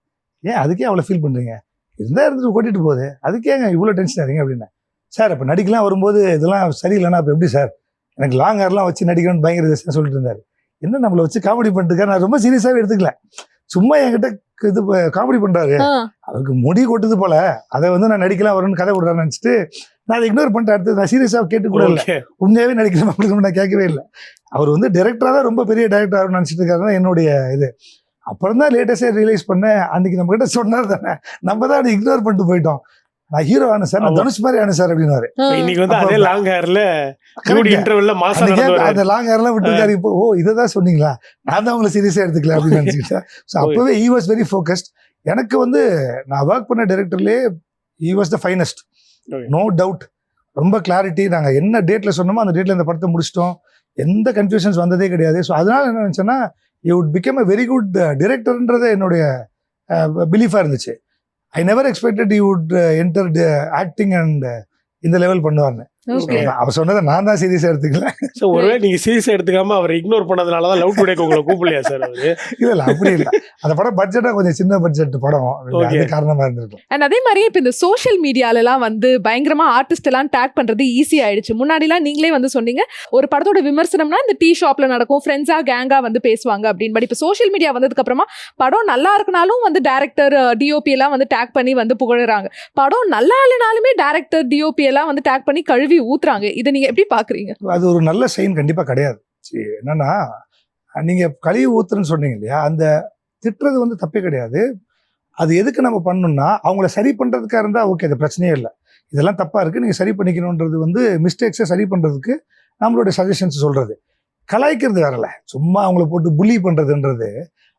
ஏன் அதுக்கே அவ்வளோ ஃபீல் பண்ணுறீங்க, இருந்தால் இருந்துட்டு கொட்டிட்டு போகுது, அதுக்கே இவ்வளோ டென்ஷன் ஆகிறீங்க அப்படின்னா. சார் இப்போ நடிக்கலாம் வரும்போது இதெல்லாம் சரியில்லைன்னா அப்போ எப்படி சார், எனக்கு லாங் ஹேர்லாம் வச்சு நடிக்கணும்னு பயங்கர சொல்லிட்டு இருந்தாரு. என்ன நம்மளை வச்சு காமெடி பண்ணிட்டு, நான் ரொம்ப சீரியஸாகவே எடுத்துக்கல, சும்மா என்கிட்ட இது காமெடி பண்றாரு, அவருக்கு முடி கொட்டுது போல, அதை வந்து நான் நடிக்கலாம் வரும்னு கதை விடுறான்னு நினச்சிட்டு நான் அதை இக்னோர் பண்ணிட்டு அடுத்து நான் சீரியஸாக கேட்டு கூட இல்லை, உண்மையாகவே நடிக்கலாம் அப்படின்னு நான் கேட்கவே இல்லை. அவர் வந்து டைரக்டராக தான் ரொம்ப பெரிய டைரக்டர் ஆகும்னு நினச்சிட்டு இருக்காருன்னா என்னுடைய இது. அப்புறம் தான் லேட்டஸ்டாக ரியலைஸ் பண்ணேன், அன்னைக்கு நம்ம கிட்ட சொன்னார் தானே, நம்ம தான் அதை இக்னோர் பண்ணிட்டு போயிட்டோம். நான் ஹீரோ ஆனேன் சார், நான் தனுஷ் மாதிரி ஆனேன் சார் அப்படின்னாரு. இன்னைக்கு வந்து அதே லாங் ஹேர்ல இன்டர்வெல்ல மாசம் அந்த லாங் ஹேர்லாம் விட்டுருக்காரு. இப்போ ஓ இதான் சொன்னீங்களா, நான் தான் உங்களை சீரியஸா எடுத்துக்கல அப்படின்னு நினைச்சுக்கிட்டேன். ஸோ அப்பவே he was very focused. எனக்கு வந்து நான் ஒர்க் பண்ண டைரக்டர்லேயே he was the finest, no doubt. ரொம்ப கிளாரிட்டி, நாங்கள் என்ன டேட்ல சொன்னோமோ அந்த டேட்ல இந்த படத்தை முடிச்சிட்டோம், எந்த கன்ஃபியூஷன்ஸ் வந்ததே கிடையாது. ஸோ அதனால என்ன நினச்சேன்னா you would become a very good டிரெக்டர்ன்றது என்னுடைய பிலீஃபாக இருந்துச்சு. I never expected you would enter acting and இந்த லெவல் பண்ணுவார்னு. அவர் சொன்னதை நான் தான் சீரியஸா எடுத்துக்கல. ஸோ ஒருவேளை நீங்க சீரியஸா எடுத்துக்காம அவர் இக்னோர் பண்ணதுனால தான் லவ் டுடே உங்களை கூப்பிடலையா சார் அவரு? இல்ல அப்படி இல்ல, அந்த படம் பட்ஜெட்டா கொஞ்சம் சின்ன பட்ஜெட் படம், அது காரணமா இருந்திருக்கும். அண்ட் அதே மாதிரி இப்போ இந்த சோஷியல் மீடியாலலாம் வந்து பயங்கரமா ஆர்டிஸ்ட் எல்லாம் டேக் பண்றது ஈஸி ஆயிடுச்சு. முன்னாடிலாம் நீங்களே வந்து சொன்னீங்க ஒரு படத்தோட விமர்சனம்னா இந்த டீ ஷாப்ல நடக்கும், ஃப்ரெண்ட்ஸா கேங்கா வந்து பேசுவாங்க அப்படின்னு. பட் இப்போ சோஷியல் மீடியா வந்ததுக்கு அப்புறமா படம் நல்லா இருக்குனாலும் வந்து டேரக்டர் டிஓபி எல்லாம் வந்து டேக் பண்ணி வந்து புகழறாங்க. படம் நல்லா இல்லைனாலுமே டேரக்டர் டிஓபி எல்லாம் வந்து டேக் பண்ணி கழுவி ஊத்துறாங்க. இதை நீங்க எப்படி பாக்குறீங்க? அது ஒரு நல்ல சைன் கண்டிப்பா கிடையாது. என்னன்னா நீங்க கழுவி ஊத்துறன்னு சொன்னீங்க இல்லையா, அந்த திட்டுறது வந்து தப்பே கிடையாது. அது எதுக்கு நம்ம பண்ணணும்னா அவங்கள சரி பண்றதுக்காக இருந்தா ஓகே, அது பிரச்சனையே இல்லை. இதெல்லாம் தப்பா இருக்கு, நீங்க சரி பண்ணிக்கணும்ன்றது வந்து மிஸ்டேக்ஸை சரி பண்றதுக்கு நம்மளுடைய சஜஷன்ஸ் சொல்றது. கலாய்க்கிறது வேறல, சும்மா அவங்கள போட்டு புள்ளி பண்றதுன்றது.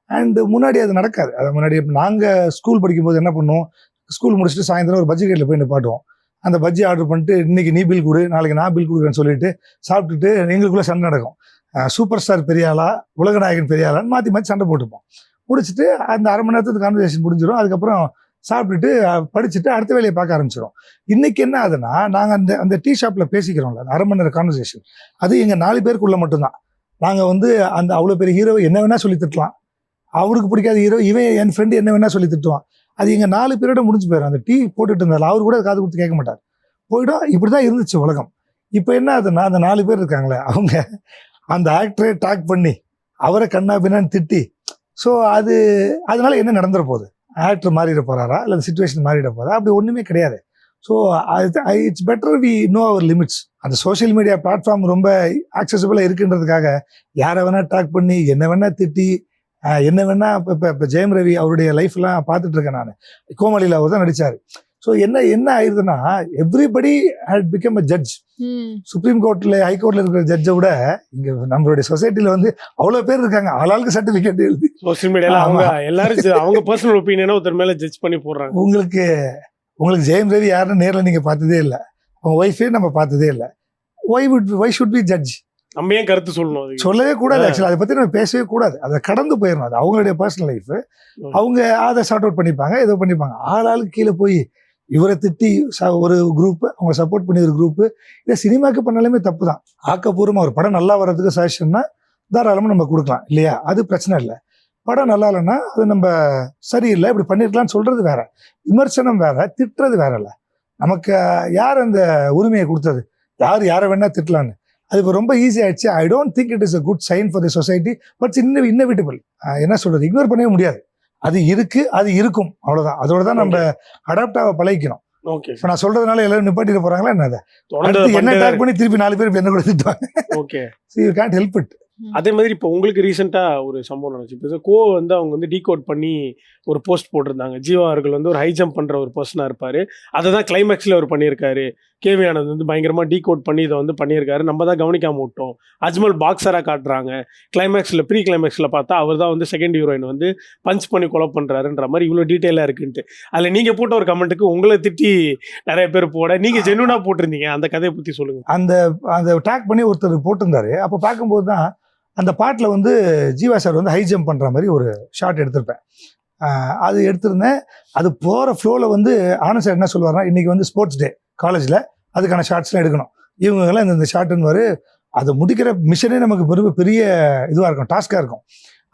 அண்ட் முன்னாடி அது நடக்காது. அது முன்னாடி நாங்க ஸ்கூல் படிக்கும்போது என்ன பண்ணுவோம், ஸ்கூல் முடிச்சுட்டு சாயந்தரம் ஒரு பஜ்ஜி கடையில் போய் நிப்பாட்டுவோம். அந்த பஜ்ஜி ஆர்டர் பண்ணிட்டு இன்னைக்கு நீ பில் கொடு, நாளைக்கு நான் பில் கொடுக்குறேன்னு சொல்லிட்டு சாப்பிட்டுட்டு எங்களுக்குள்ள சண்டை நடக்கும். சூப்பர் ஸ்டார் பெரியாளா, உலகநாயகன் பெரியாளான்னு மாற்றி மாற்றி சண்டை போட்டுப்போம். முடிச்சுட்டு அந்த அரை மணி நேரத்துக்கு கான்வர்சேஷன் முடிஞ்சிடும். அதுக்கப்புறம் சாப்பிட்டுட்டு படிச்சுட்டு அடுத்த வேலையை பார்க்க ஆரம்பிச்சிடும். இன்னைக்கு என்ன ஆகுதுன்னா, நாங்கள் அந்த டீ ஷாப்பில் பேசிக்கிறோம்ல, அந்த அரை மணி நேரம் கான்வர்சேஷன், அது எங்கள் 4 பேருக்குள்ள மட்டும்தான். நாங்கள் வந்து அந்த அவ்வளோ பெரிய ஹீரோ என்ன வேணா சொல்லி திட்டலாம், அவருக்கு பிடிக்காத ஹீரோ இவன் என் ஃப்ரெண்டு என்ன வேணா சொல்லி திட்டுவான். அது எங்கள் 4 பேரோட முடிஞ்சு போயிடும். அந்த டீ போட்டுட்டு இருந்தாலும் அவர் கூட காது கொடுத்து கேட்க மாட்டார், போயிடும். இப்படி தான் இருந்துச்சு உலகம். இப்போ என்ன ஆகுதுன்னா, அந்த 4 பேர் இருக்காங்களே அவங்க அந்த ஆக்டரை டாக் பண்ணி அவரை கண்ணா பின்னான்னு திட்டி, ஸோ அதனால என்ன நடந்துட போகுது, ஆக்டர் மாறிட போறாரா இல்லை சிச்சுவேஷன் மாறிட போறா, அப்படி ஒன்றுமே கிடையாது. So it's better we know our limits. அந்த சோஷியல் மீடியா பிளாட்ஃபார்ம் ரொம்ப ஆக்சசிபிளாக இருக்குன்றதுக்காக யாரை வேணா டாக் பண்ணி என்ன வேணா திட்டி என்ன வேணா இப்போ ஜெயம் ரவி அவருடைய லைஃப்லாம் பார்த்துட்டு இருக்கேன் நான். கோமாளியில் அவர் தான் நடிச்சார். ஸோ என்ன ஆயிருதுன்னா, everybody had become a judge. Supreme கோர்ட்ல ஹைகோர்ட்ல இருக்கிற ஜட்ஜை விட இங்க நம்மளுடைய சொசைட்டில வந்து அவ்வளவு பேர் இருக்காங்க, ஆளாளுக்கு சர்டிபிகேட் எழுதி சோஷியல் மீடியால அவங்க எல்லாரும் அவங்க பர்சனல் ஒப்பீனியனை ஒருத்தர் மேல ஜட்ஜ் பண்ணி போடுறாங்க. உங்களுக்கு ஜெயம் ரவி யாருன்னு நேரில் நீங்க பார்த்ததே இல்லை, உங்க ஒய்ஃபே நம்ம பார்த்ததே இல்லை. Why should be judge? நம்ம ஏன் கருத்து சொல்லணும்? சொல்லவே கூடாது. ஆக்சுவலா அதை பத்தி நம்ம பேசவே கூடாது, அதை கடந்து போயிடணும். அது அவங்களுடைய பர்சனல் லைஃப், அவங்க அதை சார்ட் அவுட் பண்ணிப்பாங்க, ஏதோ பண்ணிப்பாங்க. ஆளாளுக்கு கீழே போய் இவரை திட்டி ஒரு குரூப், அவங்க சப்போர்ட் பண்ணி ஒரு குரூப், இதை சினிமாக்கு பண்ணாலுமே தப்பு தான். ஆக்கப்பூர்வமாக ஒரு படம் நல்லா வர்றதுக்கு சஜஷன்னா தாராளமாக நம்ம கொடுக்கலாம் இல்லையா, அது பிரச்சனை இல்லை. படம் நல்லா இல்லைன்னா அது நம்ம சரியில்லை இப்படி பண்ணிருக்கலாம்னு சொல்றது வேற, விமர்சனம் வேற, திட்டுறது வேற. இல்லை நமக்கு யார் அந்த உரிமையை கொடுத்தது, யாரை வேணா திட்டலான்னு. அது இப்போ ரொம்ப ஈஸி ஆயிடுச்சு. I don't think it is a good sign for the society. But inevitable, என்ன சொல்றது, இக்னோர் பண்ணவே முடியாது. அது இருக்கு, அது இருக்கும், அவ்வளவுதான். அதோட தான் நம்ம அடாப்ட் ஆக பழகிக்கணும். இப்போ நான் சொல்றதுனால எல்லாரும் நிப்பாட்டிட போறாங்களா என்ன, என்ன டாக் பண்ணி திருப்பி 4 பேர் என்ன கூட திட்டுவாங்க. You can't help it. அதே மாதிரி இப்போ உங்களுக்கு ரீசெண்டாக ஒரு சம்பவம் நடந்துச்சு. இப்போ கோ வந்து அவங்க வந்து டீகோட் பண்ணி ஒரு போஸ்ட் போட்டிருந்தாங்க. ஜீவா அவர்கள் வந்து ஒரு ஹை ஜம்ப் பண்ணுற ஒரு பர்சனாக இருப்பார், அதை தான் கிளைமேக்ஸில் அவர் பண்ணியிருக்காரு. கேவி ஆனந்த் வந்து பயங்கரமாக டீகோட் பண்ணி இதை வந்து பண்ணியிருக்காரு, நம்ம தான் கவனிக்காமல் விட்டோம். அஜ்மல் பாக்ஸராக காட்டுறாங்க, கிளைமேக்ஸில் ப்ரீ கிளைமேக்ஸில் பார்த்தா அவர் தான் வந்து செகண்ட் ஹீரோயின் வந்து பஞ்ச் பண்ணி கொலை பண்ணுறாருன்ற மாதிரி இவ்வளோ டீட்டெயிலாக இருக்குன்ட்டு. அதில் நீங்கள் போட்ட ஒரு கமெண்ட்டுக்கு உங்களை திட்டி நிறைய பேர் போட, நீங்கள் ஜென்யூனாக போட்டிருந்தீங்க. அந்த கதையை பற்றி சொல்லுங்கள். அந்த டேக் பண்ணி ஒருத்தர் போட்டிருந்தாரு. அப்போ பார்க்கும்போது தான் அந்த பாட்டில் வந்து ஜீவா சார் வந்து ஹை ஜம்ப் பண்ணுற மாதிரி ஒரு ஷார்ட் எடுத்திருப்பேன். அது எடுத்திருந்தேன். அது போகிற ஃப்ளோவில் வந்து ஆனந்த் சார் என்ன சொல்லுவார்னா, இன்றைக்கி வந்து ஸ்போர்ட்ஸ் டே காலேஜில், அதுக்கான ஷார்ட்ஸ்லாம் எடுக்கணும், இவங்கெல்லாம் இந்த ஷார்ட்டுன்னு அதை முடிக்கிற மிஷனே நமக்கு பெரிய இதுவாக இருக்கும், டாஸ்காக இருக்கும்.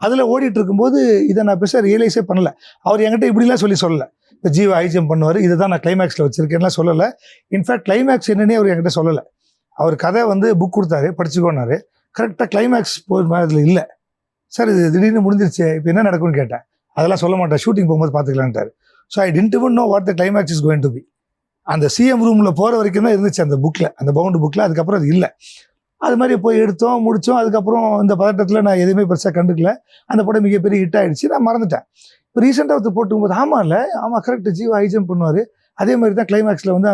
அதில் ஓடிட்டு இருக்கும்போது இதை நான் பெருசாக ரியலைஸே பண்ணலை. அவர் என்கிட்ட இப்படிலாம் சொல்லலை, இப்போ ஜீவா ஹை ஜம்ப் பண்ணுவார், இதை தான் நான் கிளைமேக்ஸில் வச்சுருக்கேன்லாம் சொல்லலை. இன்ஃபேக்ட் கிளைமேக்ஸ் என்னன்னே அவர் என்கிட்ட சொல்லலை. அவர் கதை வந்து புக் கொடுத்தாரு, படிச்சுக்கோனாரு. கரெக்டாக கிளைமேக்ஸ் அதில் இல்லை சார், இது திடீர்னு முடிஞ்சிருச்சு, இப்போ என்ன நடக்கும்னு கேட்டேன். அதெல்லாம் சொல்ல மாட்டேன், ஷூட்டிங் போகும்போது பார்த்துக்கலான்ட்டாரு. So I didn't even know what the climax is going to be. அந்த சிஎம் ரூமில் போகிற வரைக்கும் தான் இருந்துச்சு அந்த புக்கில், அந்த பவுண்டு புக்கில். அதுக்கப்புறம் அது இல்லை. அது மாதிரி போய் எடுத்தோம், முடித்தோம். அதுக்கப்புறம் இந்த பதட்டத்தில் நான் எதுவுமே பெருசாக கண்டுக்கல. அந்த படம் மிகப்பெரிய ஹிட் ஆகிடுச்சு, நான் மறந்துட்டேன். இப்போ ரீசெண்டாக ஒருத்தர் போட்டுக்கும்போது ஆமாம் கரெக்ட், ஜீவா ஹை ஜம்ப் பண்ணுவார், அதே மாதிரி தான் கிளைமேக்ஸில் வந்து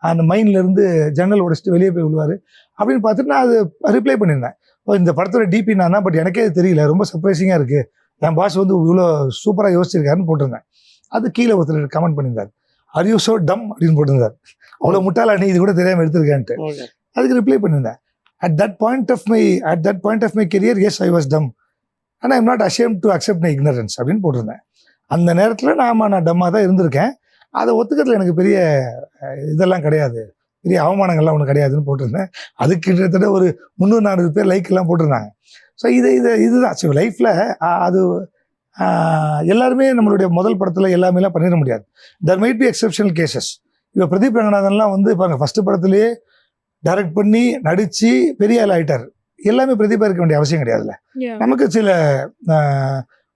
அந்த மைண்ட்லேருந்து ஜன்னல் உடைச்சிட்டு வெளியே போய் விழுவார் அப்படின்னு பார்த்துட்டு நான் அது ரிப்ளை பண்ணியிருந்தேன். இந்த படத்தோட டிபி நான் தான், பட் எனக்கே அது தெரியல, ரொம்ப சர்ப்ரைசிங்காக இருக்குது, என் பாஸ் வந்து இவ்வளோ சூப்பராக யோசிச்சிருக்காருன்னு போட்டிருந்தேன். அது கீழே ஒருத்தர் கமெண்ட் பண்ணியிருந்தார், ஆர் யூ ஸோ டம் அப்படின்னு போட்டிருந்தார். அவ்வளோ முட்டாளா நீ இது கூட தெரியாமல் எடுத்திருக்கேன்ட்டு. அதுக்கு ரிப்ளை பண்ணியிருந்தேன், at that point of my career, yes, I was dumb and I'm not ashamed to accept my ignorance அப்படின்னு போட்டிருந்தேன். அந்த நேரத்தில் நான் டம்மாக தான் இருந்திருக்கேன், அதை ஒத்துக்கிறதுல எனக்கு பெரிய இதெல்லாம் கிடையாது, பெரிய அவமானங்கள்லாம் ஒன்றும் கிடையாதுன்னு போட்டிருந்தேன். அதுக்கு கிட்டத்தட்ட ஒரு 300-400 பேர் லைக் எல்லாம் போட்டிருந்தாங்க. ஸோ இதுதான் ஸோ லைஃப்பில் அது எல்லாருமே நம்மளுடைய முதல் படத்தில் எல்லாமேலாம் பண்ணிட முடியாது. There might be exceptional cases. இப்போ பிரதீப் ரங்கநாதன்லாம் வந்து பாருங்க, ஃபர்ஸ்ட் படத்துலேயே டைரக்ட் பண்ணி நடித்து பெரிய ஆள் ஆகிட்டார். எல்லாமே பிரதீபா இருக்க வேண்டிய அவசியம் கிடையாதுல்ல. நமக்கு சில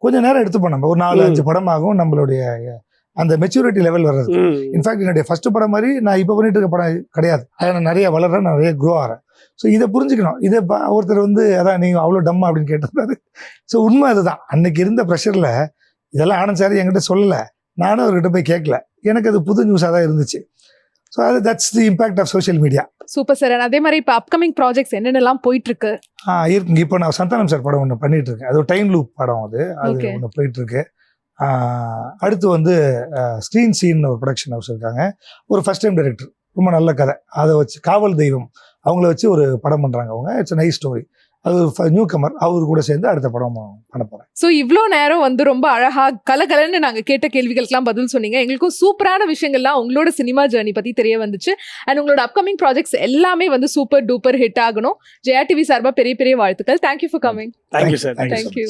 கொஞ்சம் நேரம் எடுத்துப்போம், நம்ம ஒரு 4-5 படம் ஆகும் நம்மளுடைய அந்த மெச்சூரிட்டி லெவல் வர்றது. இன்ஃபேக்ட் என்னுடைய ஃபர்ஸ்ட் படம் மாதிரி நான் இப்போ பண்ணிட்டு இருக்க படம் கிடையாது. அதில் நான் நிறைய வளர்றேன், நிறைய க்ரோ ஆகிறேன். ஸோ இதை புரிஞ்சுக்கணும். இதை ஒருத்தர் வந்து அதான் நீங்கள் அவ்வளோ டம்மா அப்படின்னு கேட்டிருந்தாரு. ஸோ உண்மை அதுதான். அன்னைக்கு இருந்த ப்ரெஷரில் இதெல்லாம் ஆனந்த் சார் என்கிட்ட சொல்லலை, நானும் அவர்கிட்ட போய் கேட்கல, எனக்கு அது புது நியூஸாக தான் இருந்துச்சு. So that's the impact of social media. Super sir. அதே மாதிரி இப்போ அப்கமிங் ப்ராஜெக்ட்ஸ் என்னென்னலாம் போயிட்டு இருக்கு? இருக்குங்க. இப்போ நான் சந்தானம் சார் படம் ஒன்று பண்ணிட்டு இருக்கேன், அது ஒரு டைம் லூப் படம், அது ஒன்று போயிட்டு இருக்கு. அடுத்து வந்து ஸ்க்ரீன் சீன் ஒரு ப்ரொடக்ஷன் ஹவுஸ் இருக்காங்க, ஒரு ஃபர்ஸ்ட் டைம் டைரக்டர், ரொம்ப நல்ல கதை, அதை வச்சு காவல் தெய்வம் அவங்கள வச்சு ஒரு படம் பண்ணுறாங்க அவங்க. It's nice story. அது ஒரு நியூ கமர், அவரு கூட சேர்ந்து அடுத்த படம் பண்ண போகிறேன். ஸோ இவ்வளோ நேரம் வந்து ரொம்ப அழகா கலகலன்னு நாங்கள் கேட்ட கேள்விகளுக்கெல்லாம் பதில் சொன்னீங்க. எங்களுக்கும் சூப்பரான விஷயங்கள்லாம் உங்களோட சினிமா ஜேர்னி பற்றி தெரிய வந்துச்சு. அண்ட் உங்களோட அப்கமிங் ப்ராஜெக்ட்ஸ் எல்லாமே வந்து சூப்பர் டூப்பர் ஹிட் ஆகணும். ஜெயா டிவி சார்பாக பெரிய பெரிய வாழ்த்துக்கள். Thank you for coming. Thank you sir. Thank you.